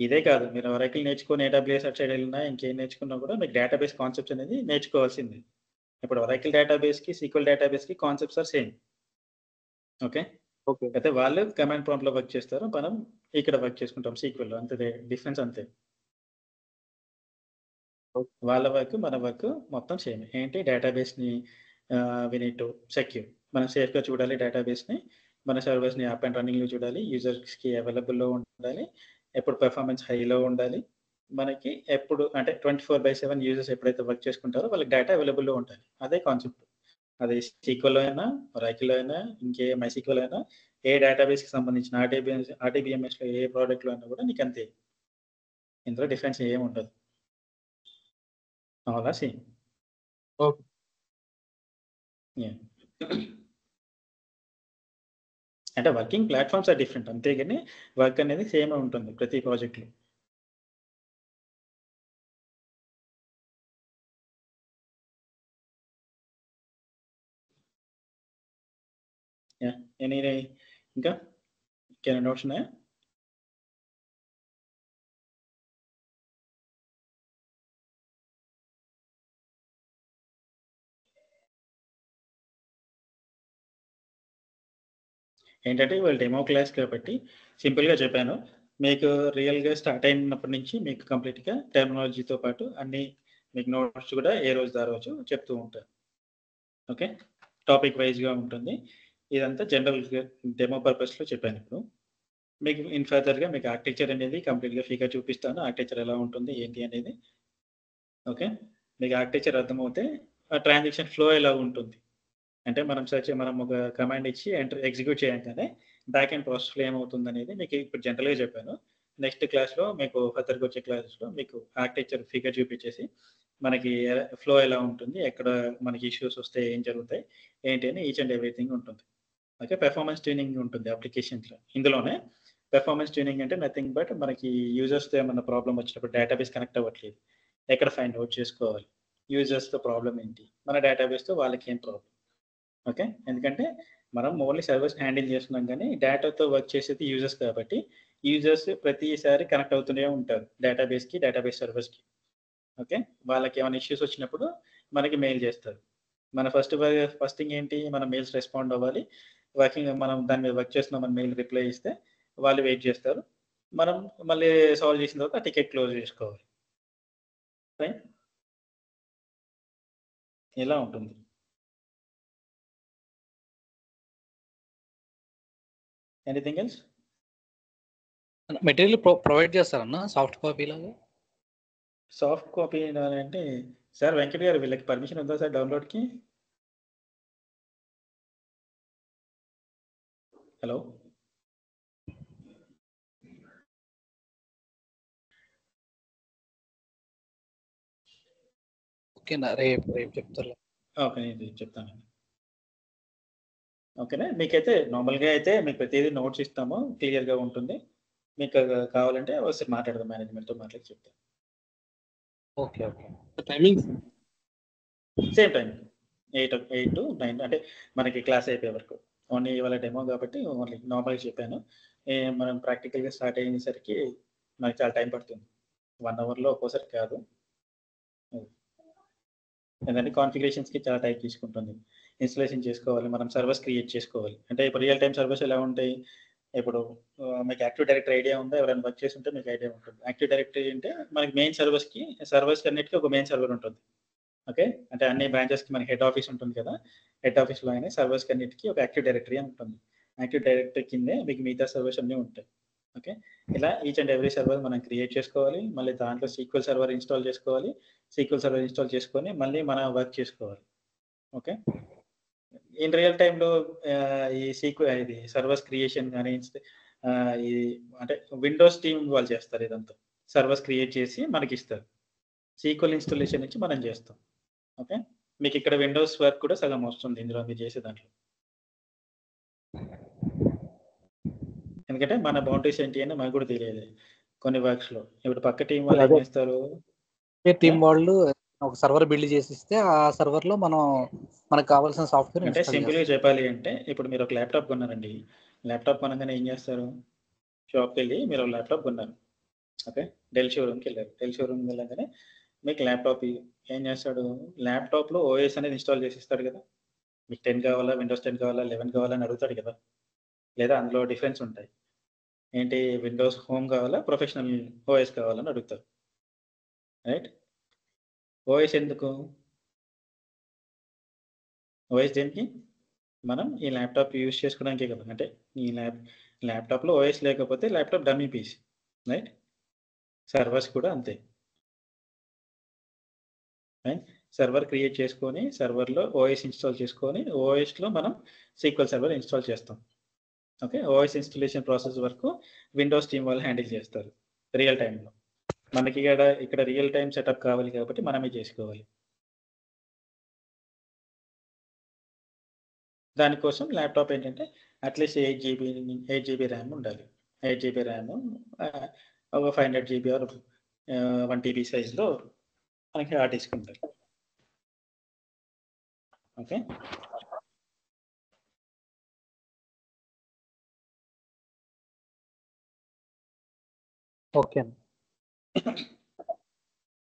ఇదే కాదు, మీరు ఒరాకిల్ నేర్చుకొని AWS అటు సైడ్ వెళ్ళినా ఇంకేం నేర్చుకున్నా కూడా మీకు డేటాబేస్ కాన్సెప్ట్స్ అనేది నేర్చుకోవాల్సింది. ఇప్పుడు ఒరాకిల్ డేటాబేస్కి SQL డేటాబేస్కి కాన్సెప్ట్స్ ఆర్ సేమ్. ఓకే, అయితే వాళ్ళు కమాండ్ ప్రాంప్ట్లో వర్క్ చేస్తారు, మనం ఇక్కడ వర్క్ చేసుకుంటాం SQLలో. అంతే డిఫరెన్స్, అంతే. వాళ్ళ వర్క్ మన వర్క్ మొత్తం సేమ్. ఏంటి, డేటాబేస్ని వి నీడ్ టు సెక్యూర్. మనం సేఫ్గా చూడాలి డేటాబేస్ని, మన సర్వర్స్ని అప్ అండ్ రన్నింగ్లో చూడాలి, యూజర్స్కి అవైలబుల్లో ఉండాలి, ఎప్పుడు పెర్ఫార్మెన్స్ హైలో ఉండాలి. మనకి ఎప్పుడు అంటే 24/7 యూజర్స్ ఎప్పుడైతే వర్క్ చేసుకుంటారో వాళ్ళకి డేటా అవైలబుల్లో ఉండాలి. అదే కాన్సెప్ట్. అది SQL అయినా, ఒరాకిల్ అయినా, ఇంకే MySQL అయినా ఏ డేటాబేస్కి సంబంధించిన ఆర్టీబీఎంఎస్లో ఏ ప్రోడక్ట్లో అయినా కూడా నీకు అంతే. ఇందులో డిఫరెన్స్ ఏమి ఉండదు. అవునా సేమ్. ఓకే. అంటే వర్కింగ్ ప్లాట్ఫామ్స్ ఆర్ డిఫరెంట్, అంతేగాని వర్క్ అనేది సేమ్ ఉంటుంది ప్రతి ప్రాజెక్ట్లో. ఎనీ ఇంకా ఇంకేమైనా నోట్స్ ఉన్నాయా? ఏంటంటే ఇవాళ డెమో క్లాస్ కాబట్టి సింపుల్గా చెప్పాను. మీకు రియల్గా స్టార్ట్ అయినప్పటి నుంచి మీకు కంప్లీట్గా టెర్మినాలజీతో పాటు అన్ని మీకు నోట్స్ కూడా ఏ రోజు ఆ రోజు చెప్తూ ఉంటారు. ఓకే, టాపిక్ వైజ్గా ఉంటుంది. ఇదంతా జనరల్ డెమో పర్పస్లో చెప్పాను. ఇప్పుడు మీకు ఇన్ ఫర్దర్గా మీకు ఆర్కిటెక్చర్ అనేది కంప్లీట్గా ఫిగర్ చూపిస్తాను, ఆర్కిటెక్చర్ ఎలా ఉంటుంది ఏంటి అనేది. ఓకే, మీకు ఆర్కిటెక్చర్ అర్థమవుతే ఆ ట్రాన్సాక్షన్ ఫ్లో ఎలా ఉంటుంది అంటే మనం ఒక కమాండ్ ఇచ్చి ఎగ్జిక్యూట్ చేయగానే బ్యాక్ అండ్ ప్రాసెస్లో ఏమవుతుంది అనేది మీకు ఇప్పుడు జనరల్గా చెప్పాను. నెక్స్ట్ క్లాస్లో మీకు ఫర్దర్గా వచ్చే క్లాసెస్లో మీకు ఆర్కిటెక్చర్ ఫిగర్ చూపించేసి మనకి ఫ్లో ఎలా ఉంటుంది, ఎక్కడ మనకి ఇష్యూస్ వస్తే ఏం జరుగుతాయి ఏంటి అని ఈచ్ అండ్ ఎవ్రీథింగ్ ఉంటుంది. ఓకే, పెర్ఫార్మెన్స్ ట్యూనింగ్ ఉంటుంది అప్లికేషన్స్లో. ఇందులోనే పెర్ఫార్మెన్స్ ట్యూనింగ్ అంటే నథింగ్ బట్ మనకి యూజర్స్తో ఏమన్నా ప్రాబ్లం వచ్చినప్పుడు డేటాబేస్ కనెక్ట్ అవ్వట్లేదు, ఎక్కడ ఫైండ్ అవుట్ చేసుకోవాలి, యూజర్స్తో ప్రాబ్లం ఏంటి, మన డేటాబేస్తో వాళ్ళకి ఏం ప్రాబ్లం. ఓకే, ఎందుకంటే మనం ఓన్లీ సర్వీస్ హ్యాండిల్ చేస్తున్నాం కానీ డేటాతో వర్క్ చేసేది యూజర్స్ కాబట్టి యూజర్స్ ప్రతిసారి కనెక్ట్ అవుతూనే ఉంటారు డేటాబేస్కి, డేటాబేస్ సర్వీస్కి. ఓకే, వాళ్ళకి ఏమైనా ఇష్యూస్ వచ్చినప్పుడు మనకి మెయిల్ చేస్తారు. మన ఫస్ట్ థింగ్ ఏంటి, మన మెయిల్స్ రెస్పాండ్ అవ్వాలి. మనం దాని మీద వర్క్ చేస్తున్నాం, మన మెయిల్ రిప్లై ఇస్తే వాళ్ళు వెయిట్ చేస్తారు. మనం మళ్ళీ సాల్వ్ చేసిన తర్వాత టికెట్ క్లోజ్ చేసుకోవాలి. రైట్, ఇలా ఉంటుంది. Anything else? మెటీరియల్ ప్రొవైడ్ చేస్తారన్న సాఫ్ట్ కాపీ లాగా? సాఫ్ట్ కాపీ అంటే సార్ వెంకట్ గారు వీళ్ళకి పర్మిషన్ ఉందా సార్ డౌన్లోడ్కి? హలో, ఓకేనా, రేపు చెప్తారు. ఓకే, నేను చెప్తాను. ఓకేనా, మీకైతే నార్మల్గా అయితే మీకు ప్రతిదీ నోట్స్ ఇస్తాము, క్లియర్గా ఉంటుంది. మీకు కావాలంటే ఒకసారి మాట్లాడదాం, మేనేజ్మెంట్తో మాట్లాడి చెప్తాను. Okay okay. Timings same time 8 to 9 అంటే మనకి క్లాస్ అయిపోయే వరకు. ఓన్లీ ఇవాళ డెమో కాబట్టి ఓన్లీ నార్మల్గా చెప్పాను. మనం ప్రాక్టికల్గా స్టార్ట్ అయ్యేసరికి మనకి చాలా టైం పడుతుంది, 1 అవర్లో ఒక్కోసారి కాదు. ఎందుకంటే కాన్ఫిగరేషన్స్కి చాలా టైం తీసుకుంటుంది. ఇన్స్టలేషన్ చేసుకోవాలి, మనం సర్వర్స్ క్రియేట్ చేసుకోవాలి. అంటే ఇప్పుడు రియల్ టైం సర్వర్స్ ఎలా ఉంటాయి, ఇప్పుడు మీకు యాక్టివ్ డైరెక్టరీ ఐడియా ఉందా? ఎవరైనా వర్క్ చేసి ఉంటే మీకు ఐడియా ఉంటుంది. యాక్టివ్ డైరెక్టరీ అంటే మనకి మెయిన్ సర్వర్స్ అన్నిటికీ ఒక మెయిన్ సర్వర్ ఉంటుంది. ఓకే, అంటే అన్ని బ్రాంచెస్కి మనకి హెడ్ ఆఫీస్ ఉంటుంది కదా, హెడ్ ఆఫీస్లో అయినా సర్వర్స్కి అన్నిటికీ ఒక యాక్టివ్ డైరెక్టరీ అని ఉంటుంది. యాక్టివ్ డైరెక్టరీ కిందే మీకు మిగతా సర్వర్స్ అన్నీ ఉంటాయి. ఓకే, ఇలా ఈచ్ అండ్ ఎవ్రీ సర్వర్ మనం క్రియేట్ చేసుకోవాలి, మళ్ళీ దాంట్లో సీక్వెల్ సర్వర్ ఇన్స్టాల్ చేసుకోవాలి, సీక్వెల్ సర్వర్ ఇన్స్టాల్ చేసుకొని మళ్ళీ మనం వర్క్ చేసుకోవాలి. ఓకే, ఇన్ రియల్ టైంలో ఇది సర్వర్స్ క్రియేషన్ కానీ ఈ అంటే విండోస్ టీమ్ వాళ్ళు చేస్తారు. ఇదంతా సర్వర్స్ క్రియేట్ చేసి మనకి ఇస్తారు, సీక్వెల్ ఇన్స్టాలేషన్ నుంచి మనం చేస్తాం. ఓకే, మీకు ఇక్కడ విండోస్ వర్క్ కూడా సగం వస్తుంది ఇందులో మీరు చేసే దాంట్లో. ఎందుకంటే మన బౌండరీస్ ఏంటి అని మనకు కూడా తెలియదు కొన్ని వర్క్స్లో. ఇప్పుడు పక్క టీం వాళ్ళు ఏం చేస్తారు, టీం వాళ్ళు ఒక సర్వర్ బిల్డ్ చేసి ఇస్తే ఆ సర్వర్లో మనకు కావాల్సిన సాఫ్ట్వేర్ అంటే సింపుల్గా చెప్పాలి అంటే ఇప్పుడు మీరు ఒక ల్యాప్టాప్ కొన్నారండి, ల్యాప్టాప్ కొనగానే ఏం చేస్తారు, షాప్కి వెళ్ళి మీరు ఒక ల్యాప్టాప్ కొన్నారు. ఓకే, డెల్ షోరూమ్కి వెళ్ళారు. డెల్ షోరూమ్కి వెళ్ళగానే మీకు ల్యాప్టాప్ ఏం చేస్తాడు, ల్యాప్టాప్లో ఓఎస్ అనేది ఇన్స్టాల్ చేసి ఇస్తాడు కదా. మీకు 10 కావాలా, విండోస్ 10 కావాలా, 11 కావాలా అని అడుగుతాడు కదా. లేదా అందులో డిఫరెన్స్ ఉంటాయి ఏంటి, విండోస్ హోమ్ కావాలా, ప్రొఫెషనల్ ఓఎస్ కావాలని అడుగుతారు. రైట్, ఓఎస్ ఎందుకు, ఓఎస్ దేనికి, మనం ఈ ల్యాప్టాప్ యూజ్ చేసుకోవడానికే కదా. అంటే ఈ ల్యాప్టాప్లో ఓఎస్ లేకపోతే laptop dummy piece. Right, servers కూడా అంతే. రైట్, సర్వర్ క్రియేట్ చేసుకొని సర్వర్లో ఓఎస్ ఇన్స్టాల్ చేసుకొని ఓఎస్లో మనం సీక్వెల్ సర్వర్ ఇన్స్టాల్ చేస్తాం. ఓకే, ఓఎస్ ఇన్స్టలేషన్ ప్రాసెస్ వరకు విండోస్ టీమ్ వాళ్ళు హ్యాండిల్ చేస్తారు రియల్ టైంలో. మనకి ఇక్కడ రియల్ టైం సెటప్ కావాలి కాబట్టి మనమే చేసుకోవాలి. దానికోసం ల్యాప్టాప్ ఏంటంటే అట్లీస్ట్ 8 GB ర్యామ్ ఉండాలి. 8 GB ర్యామ్, ఒక 500 GB ఆర్ 1 TB సైజ్లో మనకి హార్డ్ డిస్క్ ఉంటుంది. Okay, okay.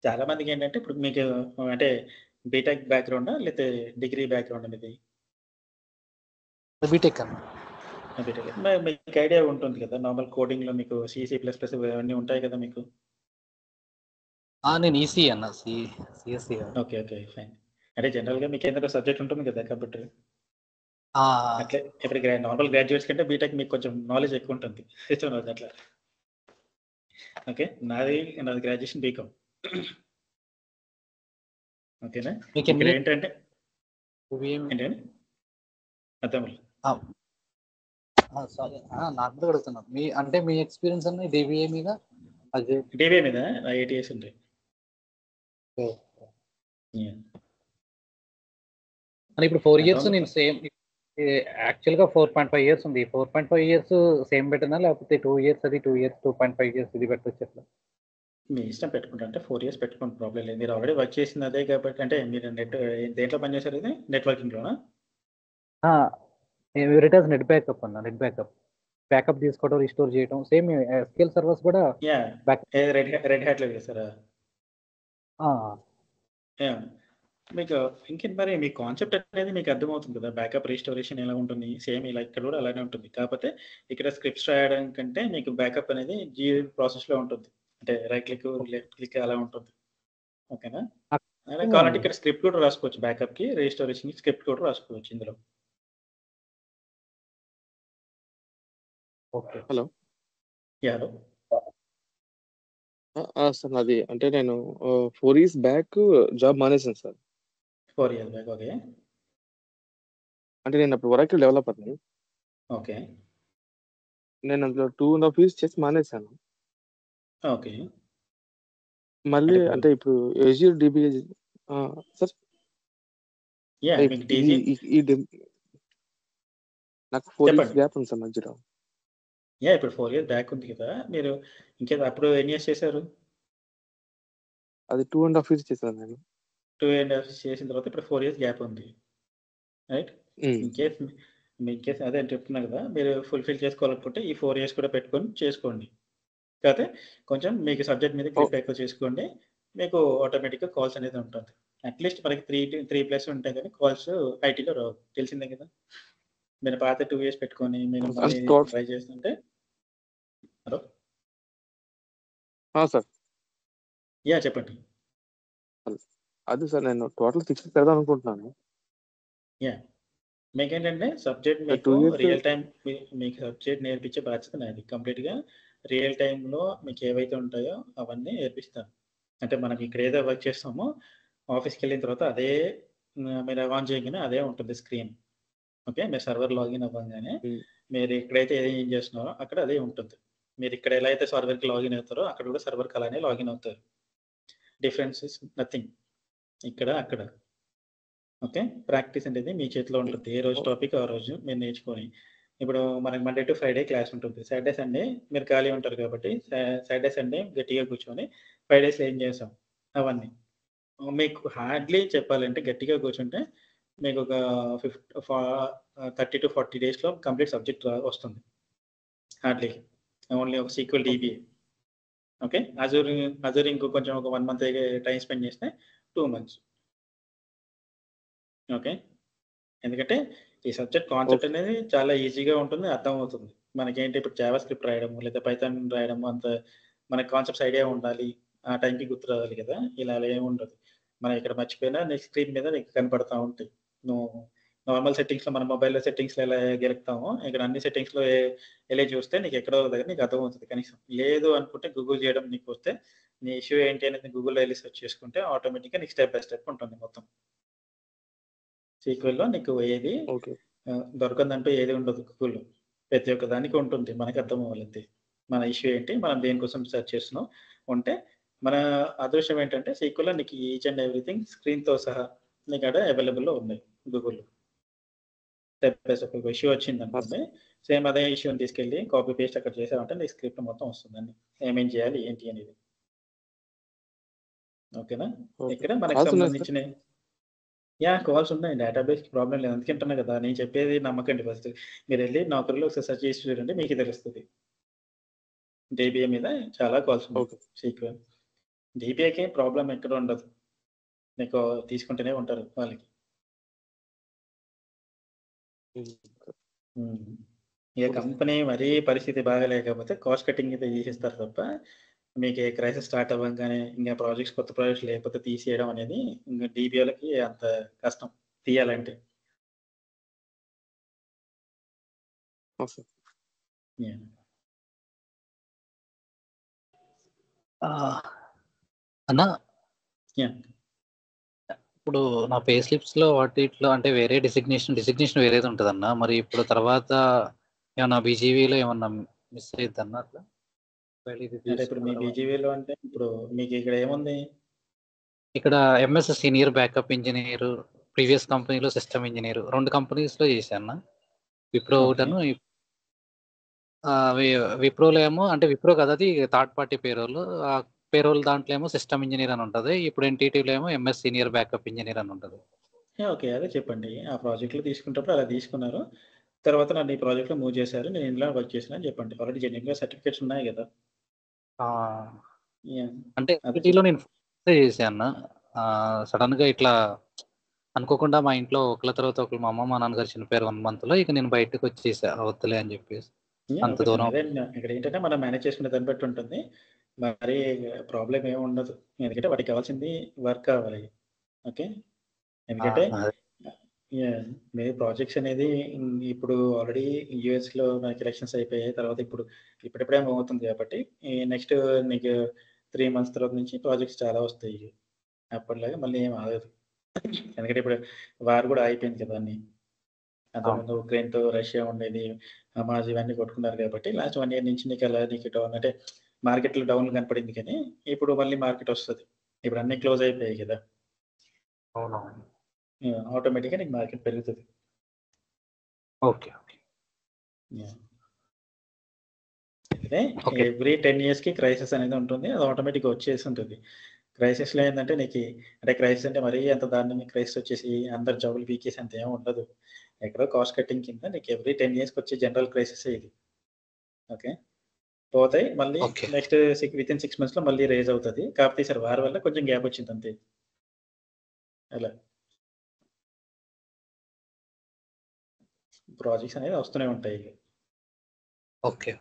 చాలా మందికి ఏంటంటే ఇప్పుడు మీకు అంటే బీటెక్ బ్యాక్గ్రౌండా లేకపోతే డిగ్రీ బ్యాక్గ్రౌండ్ అనేది? బీటెక్ అన్న. బీటెక్. మీకు ఐడియా ఉంటుంది కదా నార్మల్ కోడింగ్లో మీకు C++ ఇవన్నీ ఉంటాయి కదా మీకు? నేను ఈసీ అన్న, సిఎస్సి. Okay okay fine. అంటే జనరల్గా మీకు ఏదైనా సబ్జెక్ట్ ఉంటుంది కదా కంప్యూటర్, అట్లే ఇప్పుడు నార్మల్ గ్రాడ్యుయేట్స్ కంటే బీటెక్ మీకు కొంచెం నాలెడ్జ్ ఎక్కువ ఉంటుంది, సిస్టమ్ నాలెడ్జ్ అట్లా. ఓకే, నాది గ్రాడ్యుయేషన్ బీకామ్. ఓకేనా, ఇక్కడ ఏంటంటే ఏంటంటే అర్థం నాకు అడుగుతున్నాను మీ ఎక్స్పీరియన్స్ అన్న డిబిఏ మీద? అదే డిబిఏ మీద 8 years ఉంటాయి. ఇప్పుడు 4 years నేను సేమ్ యాక్చువల్గా 4.5 years ఉంది. 4.5 years సేమ్ పెట్టనా లేకపోతే 2 years అది 2 years 2.5 years ఇది పెట్టచ్చు అట్లా? మీ ఇష్టం పెట్టుకుంటా, అంటే 4 years పెట్టుకోండి, ప్రాబ్లం లేదు. మీరు ఆల్రెడీ వర్క్ చేసింది అదే కాబట్టి. అంటే మీరు దేంట్లో పనిచేశారు? ఇది నెట్వర్కింగ్లోనా? రిటర్న్స్ నెట్ బ్యాకప్ అన్న, నెట్ బ్యాకప్ తీసుకోవడం, రిస్టోర్ చేయడం, సేమ్ ఎస్క్యూఎల్ సర్వర్స్ కూడా రెడ్ హ్యాట్లో చేస్తారా? మీకు ఇంకేంటి మరి మీ కాన్సెప్ట్ అనేది మీకు అర్థమవుతుంది కదా, బ్యాకప్ రిస్టోరేషన్ ఎలా ఉంటుంది, సేమ్ ఇలా ఇక్కడ కూడా అలానే ఉంటుంది. కాకపోతే ఇక్కడ స్క్రిప్ట్స్ రాయడం కంటే మీకు బ్యాకప్ అనేది ప్రాసెస్లో ఉంటుంది, అంటే రైట్ క్లిక్ లెఫ్ట్ క్లిక్ అలా ఉంటుంది. ఓకేనా, కావాలంటే ఇక్కడ స్క్రిప్ట్ కూడా రాసుకోవచ్చు, బ్యాకప్కి రిస్టోరేషన్కి స్క్రిప్ట్ కూడా రాసుకోవచ్చు ఇందులో. ఓకే. హలో. హలో సార్ నాది అంటే నేను 4 years బ్యాక్ జాబ్ మానేశాను సార్. 4 years back. ఓకే, అంటే నేను అప్పుడు ఒరాకిల్ డెవలపర్ని. ఓకే నేను అందులో 2.5 years చేసి మానేశాను. ఓకే. మళ్ళీ అంటే ఇప్పుడు ఎజ్యూర్ డిబిఏ సార్ నాకు 4 years గ్యాప్ ఉంది సార్ మధ్యలో. ఇప్పుడు 4 years బ్యాక్ ఉంది కదా, మీరు ఇంకేదో అప్పుడు ఎన్ని ఇయర్స్ చేశారు? అది 2.5 years చేశాను నేను. 2.5 years చేసిన తర్వాత ఇప్పుడు 4 years గ్యాప్ ఉంది, రైట్? ఇన్కేస్ అదే అని చెప్తున్నా కదా, మీరు ఫుల్ఫిల్ చేసుకోవాలనుకుంటే ఈ 4 years కూడా పెట్టుకొని చేసుకోండి. కాకపోతే కొంచెం మీకు సబ్జెక్ట్ మీద గ్రిప్ ఎక్కువ చేసుకోండి, మీకు ఆటోమేటిక్గా కాల్స్ అనేది ఉంటుంది. అట్లీస్ట్ మనకి 3+ ఉంటాయి కానీ కాల్స్ ఐటీలో రావు, తెలిసిందే కదా. మీరు పాత 2 years పెట్టుకొని మీరు మళ్ళీ ట్రై చేస్తుంటే. Hello sir. చెప్పండి. అది సార్ నేను టోటల్ 6 పెడదాం అనుకుంటున్నాను. మీకేంటంటే సబ్జెక్ట్ మీకు రియల్ టైం, మీకు సబ్జెక్ట్ నేర్పించే బాధ్యత నాది కంప్లీట్గా. రియల్ టైంలో మీకు ఏవైతే ఉంటాయో అవన్నీ నేర్పిస్తాను. అంటే మనం ఇక్కడ ఏదో వర్క్ చేస్తామో ఆఫీస్కి వెళ్ళిన తర్వాత అదే మీరు ఆన్ చేయగానే అదే ఉంటుంది స్క్రీన్. ఓకే, మీరు సర్వర్ లాగిన్ అవ్వగానే మీరు ఎక్కడైతే ఏం చేస్తున్నారో అక్కడ అదే ఉంటుంది. మీరు ఇక్కడ ఎలా అయితే సర్వర్కి లాగిన్ అవుతారో అక్కడ కూడా సర్వర్కి అలానే లాగిన్ అవుతారు. డిఫరెన్స్ ఇస్ నథింగ్ ఇక్కడ అక్కడ. ఓకే, ప్రాక్టీస్ అనేది మీ చేతిలో ఉంటుంది. ఏ రోజు టాపిక్ ఆ రోజు మీరు నేర్చుకొని. ఇప్పుడు మనకి మండే టు ఫ్రైడే క్లాస్ ఉంటుంది, సాటర్డే సండే మీరు ఖాళీ ఉంటారు కాబట్టి సాటర్డే సండే గట్టిగా కూర్చొని 5 days ఏం చేస్తాం అవన్నీ మీకు హార్డ్లీ చెప్పాలంటే గట్టిగా కూర్చుంటే మీకు ఒక 30 to 40 daysలో కంప్లీట్ సబ్జెక్ట్ వస్తుంది హార్డ్లీ. ఓన్లీ ఒక SQL DBA. ఓకే, అజూర్ ఇంకో కొంచెం ఒక 1 month టైం స్పెండ్ చేస్తే 2 months. ఓకే, ఎందుకంటే ఈ సబ్జెక్ట్ కాన్సెప్ట్ అనేది చాలా ఈజీగా ఉంటుంది, అర్థమవుతుంది. మనకేంటి ఇప్పుడు జావా స్క్రిప్ట్ రాయడము లేదా పైథాన్ రాయడము అంత మనకి కాన్సెప్ట్స్ ఐడియా ఉండాలి, ఆ టైంకి గుర్తు రావాలి కదా. ఇలా ఏమి ఉండదు, మనం ఇక్కడ మర్చిపోయినా నెక్స్ట్ స్క్రీన్ మీద నీకు కనపడతా ఉంటాయి. నువ్వు నార్మల్ సెట్టింగ్స్లో మన మొబైల్లో సెట్టింగ్స్లో ఎలా గెలుపుతామో ఇక్కడ అన్ని సెట్టింగ్స్లో ఎలా చూస్తే నీకు ఎక్కడో దగ్గర నీకు అర్థమవుతుంది. కనీసం లేదు అనుకుంటే గూగుల్ చేయడం నీకు వస్తే నీ ఇష్యూ ఏంటి అనేది గూగుల్లో వెళ్ళి సెర్చ్ చేసుకుంటే ఆటోమేటిక్గా నీకు స్టెప్ బై స్టెప్ ఉంటుంది మొత్తం. సీక్వెల్లో నీకు ఏది దొరకందంటూ ఏది ఉండదు గూగుల్లో. ప్రతి ఒక్క దానికి ఉంటుంది. మనకు అర్థం అవ్వాలంతే. మన ఇష్యూ ఏంటి? మనం దేనికోసం సెర్చ్ చేస్తున్నాం ఉంటే, మన అదృష్టం ఏంటంటే సీక్వెల్‌లో నీకు ఈచ్ అండ్ ఎవ్రీథింగ్ స్క్రీన్‌తో సహా నీకాడ అవైలబుల్‌లో ఉన్నాయి గూగుల్‌లో. స్టెప్ బై స్టెప్ ఒక ఇష్యూ వచ్చిందనుకోండి, సేమ్ అదే ఇష్యూని తీసుకెళ్ళి కాపీ పేస్ట్ అక్కడ చేసావంటే నీ స్క్రిప్ట్ మొత్తం వస్తుందండి. ఏమేం చేయాలి ఏంటి అనేది. ఓకేనా? ఓకే. ఇక్కడ మనకు కాల్స్ ఉన్నాయా సార్? సంబంధించిన కాల్స్ ఉన్నాయి. డేటాబేస్‌కి ప్రాబ్లమ్ లేదు. అందుకే అంటున్నా కదా! నేను చెప్పేది నమ్మకండి ఫస్ట్. మీరెళ్లి నౌకరీలో ఒకసారి సెర్చ్ చేసి చూడండి మీకే తెలుస్తది. డీబీఏ మీద చాలా కాల్స్ ఉన్నాయి. ఓకే. సీక్వెల్. డీబీఏకి ప్రాబ్లమ్ ఎక్కడ ఉండదు. మీకు తీసుకుంటూనే ఉంటారు వాళ్ళకి. ఇక ఓకే సార్. కంపెనీ మరీ పరిస్థితి బాగాలేకపోతే కాస్ట్ కటింగ్ అయితే తీసేస్తారు తప్ప, మీకు ఏ క్రైసిస్ స్టార్ట్ అవ్వంగానే ఇంక కొత్త ప్రాజెక్ట్స్ లేకపోతే తీసేయడం అనేది ఇంక డీబీఏలకి అంత కష్టం తీయాలంటే. ఓకే. యాహ్! అన్న యాహ్! ఇప్పుడు నా పే స్లిప్స్‌లో వాటిట్లో అంటే వేరే డిసిగ్నేషన్ వేరేది ఉంటదన్న. మరి ఇప్పుడు తర్వాత ఏమన్నా బీజీవీలో ఏమన్నా మిస్ అయిద్దన్నా అట్లా? ఒకవేళ ఇది అంటే ఇప్పుడు మీ తీసుకున్న తర్వాత. బీజీవీలో అంటే ఇప్పుడు మీకు ఇక్కడ ఏముంది? ఇక్కడ MS senior backup engineer, previous కంపెనీలో సిస్టమ్ ఇంజినీర్ 2 కంపెనీస్‌లో చేశాను. విప్రో ఓకే. ఒకటను విప్రోలో ఏమో అంటే విప్రో కాదు, అది థర్డ్ పార్టీ పేరోల్. ఆ పేరోల్ దాంట్లో ఏమో సిస్టమ్ ఇంజినీర్ అని ఉంటది. ఇప్పుడు ఎన్‌టీటీలో ఏమో ఎంఎస్ సీనియర్ బ్యాకప్ ఇంజినీర్ అని ఉంటది. ఓకే. అదే చెప్పండి. ఆ ప్రాజెక్ట్‌లో తీసుకునేటప్పుడు అలా తీసుకున్నారు. తర్వాత నన్ను ఈ ప్రాజెక్ట్‌లో మూవ్ చేశారు. నేను ఇందులో వర్క్ చేశాను అని చెప్పండి. ఆల్రెడీ జెన్యూన్‌గా సర్టిఫికేట్స్ ఉన్నాయి గదా! ఆ! యాహ్! అంటే అదే ఎన్‌టీటీలో నేను చేశాను. సడెన్‌గా ఇట్లా అనుకోకుండా మా ఇంట్లో ఒకళ్ళ తర్వాత ఒకళ్ళు మా అమ్మ, మా నాన్నగారు చనిపోయారు 1 మంత్‌లో. ఇక నేను బయటకొచ్చేసా వద్దులే అని చెప్పేసి. అంత ఓకే ఫైన్. దూరం. అదే ఇక్కడ ఏంటంటే మనం మేనేజ్ చేసుకునే దాన్ని బట్టి ఉంటుంది. మరి ప్రాబ్లమ్ ఏమి ఉండదు. ఎందుకంటే వాటికి కావాల్సింది వర్క్ కావాలి. ఓకే. ఎందుకంటే అదే. యాహ్! మీ ప్రాజెక్ట్స్ అనేది ఇప్పుడు ఆల్రెడీ యూఎస్‌లో మనకి ఎలక్షన్స్ అయిపోయాయి. తర్వాత ఇప్పుడిప్పుడే మూవ్ అవుతుంది కాబట్టి ఈ నెక్స్ట్ నీకు 3 మంత్స్ తర్వాత నుంచి ప్రాజెక్ట్స్ చాలా వస్తాయి. అప్పటిలాగా మళ్ళీ ఏమి ఆగదు. ఎందుకంటే ఇప్పుడు వార్ కూడా అయిపోయింది కదా! అన్నీ. అంతకుముందు ఉక్రెయిన్‌తో రష్యా ఉండేది. హమాస్ ఇవన్నీ కొట్టుకున్నారు కాబట్టి లాస్ట్ 1 ఇయర్ నుంచి నీకు డౌన్ అంటే మార్కెట్‌లో డౌన్ కనపడింది కానీ ఇప్పుడు మళ్ళీ మార్కెట్ వస్తది. ఇప్పుడు అన్నీ క్లోజ్ అయిపోయాయి కదా! అవునవును. ఆటోమేటిక్‌గా నీకు మార్కెట్ పెరుగుతది. ఓకే. యాహ్! అయితే ఓకే. ఎవ్రీ 10 ఇయర్స్‌కి క్రైసిస్ అనేది ఉంటుంది. అది ఆటోమేటిక్‌గా వచ్చేసి ఉంటది. క్రైసిస్‌లో ఏందంటే అంటే క్రైసిస్ అంటే మరీ అంత దారుణంగా క్రైసిస్ వచ్చేసి అందరి జాబులు పీకేసి అంత ఏమి ఉండదు. ఎక్కడో కాస్ట్ కటింగ్ కింద నీకు ఎవ్రీ 10 ఇయర్స్‌కి వచ్చే జనరల్ క్రైసిసే ఇది. ఓకే. పోతాయి. మళ్ళీ ఓకే. నెక్స్ట్ వితిన్ 6 మంత్స్‌లో మళ్ళీ రైజ్ అవుతది. కాకపోతే ఈసారి వార్ వల్ల కొంచెం గ్యాప్ వచ్చింది అంతే. అలా. ప్రాజెక్ట్స్ అనేవి వస్తూనే ఉంటాయి. ఓకే.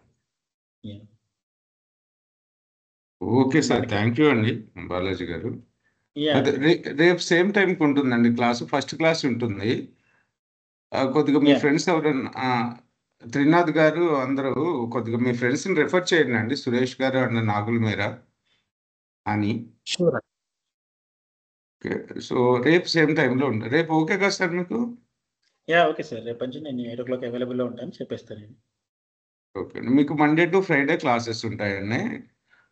యాహ్! Okay sir. మనకి థ్యాంక్ యూ అండి బాలాజీ గారు. యాహ్! అదే రేపు సేమ్ టైంకి ఉంటుందండి క్లాసు. ఫస్ట్ క్లాస్ ఉంటుంది. కొద్దిగా మీ యాహ్! ఫ్రెండ్స్ ఎవరైనా త్రినాథ్ గారు అందరూ కొద్దిగా మీ ఫ్రెండ్స్‌ని రిఫర్ చేయండండి. సురేష్ గారు అండ్ నాగుల్ మీరా అని. షూర్ అండి. ఓకే. సో, రేపు సేమ్ టైంలో రేపు ఓకే కదా సార్ మీకు? Okay sir. రేపటి నుంచి నేను 8:00 అవైలబుల్‌లో ఉంటాను చెప్పేస్తానండి. ఓకే. మీకు మండే టు ఫ్రైడే క్లాసెస్ ఉంటాయండి.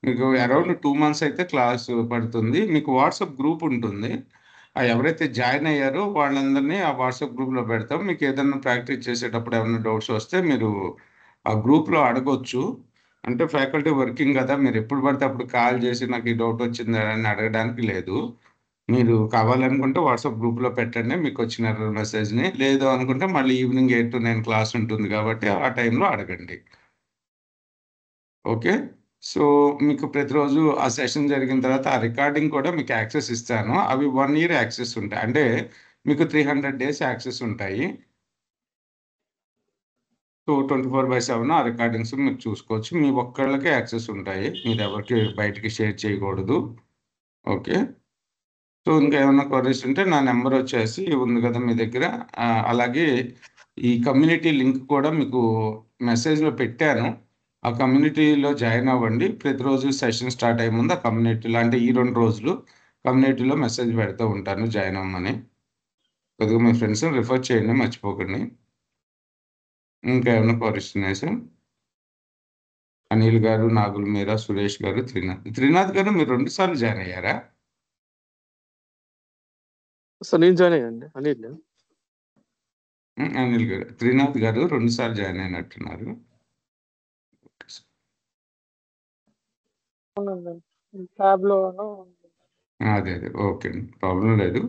మీకు ఓకే. అరౌండ్ 2 మంత్స్ అయితే క్లాసు పడుతుంది. మీకు వాట్సాప్ గ్రూప్ ఉంటుంది. ఎవరైతే జాయిన్ అయ్యారో వాళ్ళందరినీ ఆ వాట్సాప్ గ్రూప్‌లో పెడతాం. మీకు ఏదన్నా ప్రాక్టీస్ చేసేటప్పుడు ఏమన్నా డౌట్స్ వస్తే మీరు ఆ గ్రూప్‌లో అడగొచ్చు. అంటే ఫ్యాకల్టీ వర్కింగ్ కదా! మీరు ఎప్పుడు పడితే అప్పుడు కాల్ చేసి నాకు ఈ డౌట్ వచ్చింది అని అడగడానికి లేదు. మీరు కావాలనుకుంటే వాట్సాప్ గ్రూప్‌లో పెట్టండి మీకొచ్చిన ఎర్రర్ మెసేజ్‌ని. లేదు అనుకుంటే మళ్ళీ ఈవినింగ్ 8-9 క్లాస్ ఉంటుంది కాబట్టి ఆ టైంలో అడగండి. ఓకే. సో, మీకు ప్రతిరోజు ఆ సెషన్ జరిగిన తర్వాత ఆ రికార్డింగ్ కూడా మీకు యాక్సెస్ ఇస్తాను. అవి 1 ఇయర్ యాక్సెస్ ఉంటాయి. అంటే మీకు 300 డేస్ యాక్సెస్ ఉంటాయి. సో, 24/7 ఆ రికార్డింగ్స్ మీరు చూసుకోవచ్చు. మీ ఒక్కళ్ళకే యాక్సెస్ ఉంటాయి. మీరెవరికీ బయటికి షేర్ చేయకూడదు. ఓకే. సో, ఇంకా ఏమన్నా క్వెరీస్ ఉంటే నా నంబర్ వచ్చేసి ఉంది కదా మీ దగ్గర. అలాగే ఈ కమ్యూనిటీ లింక్ కూడా మీకు మెసేజ్‌లో పెట్టాను. ఆ కమ్యూనిటీలో జాయిన్ అవ్వండి. ప్రతిరోజు సెషన్ స్టార్ట్ అయ్యే ముందు ఆ కమ్యూనిటీలో అంటే ఈ 2 రోజులు కమ్యూనిటీలో మెసేజ్ పెడుతూ ఉంటాను జాయిన్ అవ్వమని. కొద్దిగా మీ ఫ్రెండ్స్‌ని రిఫర్ చేయండి మర్చిపోకండి. ఇంకా ఏమైనా క్వరీస్ ఉన్నాయా సార్? అనిల్ గారు, నాగుల్ మీరా, సురేష్ గారు, త్రినాథ్ గారు మీరు 2 సార్లు జాయిన్ అయ్యారా? సార్ నేను జాయిన్ అయ్యండి అనిల్. అనిల్ గారు, త్రినాథ్ గారు 2 సార్లు జాయిన్ అయినట్టున్నారు. అదే ఓకే అండి, ప్రాబ్లం లేదు.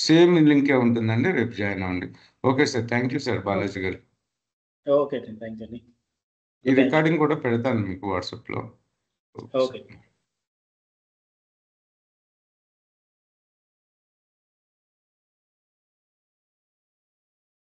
సేమ్ లింకే ఉంటుందండి, రేపు జాయిన్ అవ్వండి. Okay sir, thank you sir Balaji గారు. ఓకే అండి, థ్యాంక్ యూ అండి. ఈ రికార్డింగ్ కూడా పెడతాను మీకు వాట్సాప్లో. ఓకే.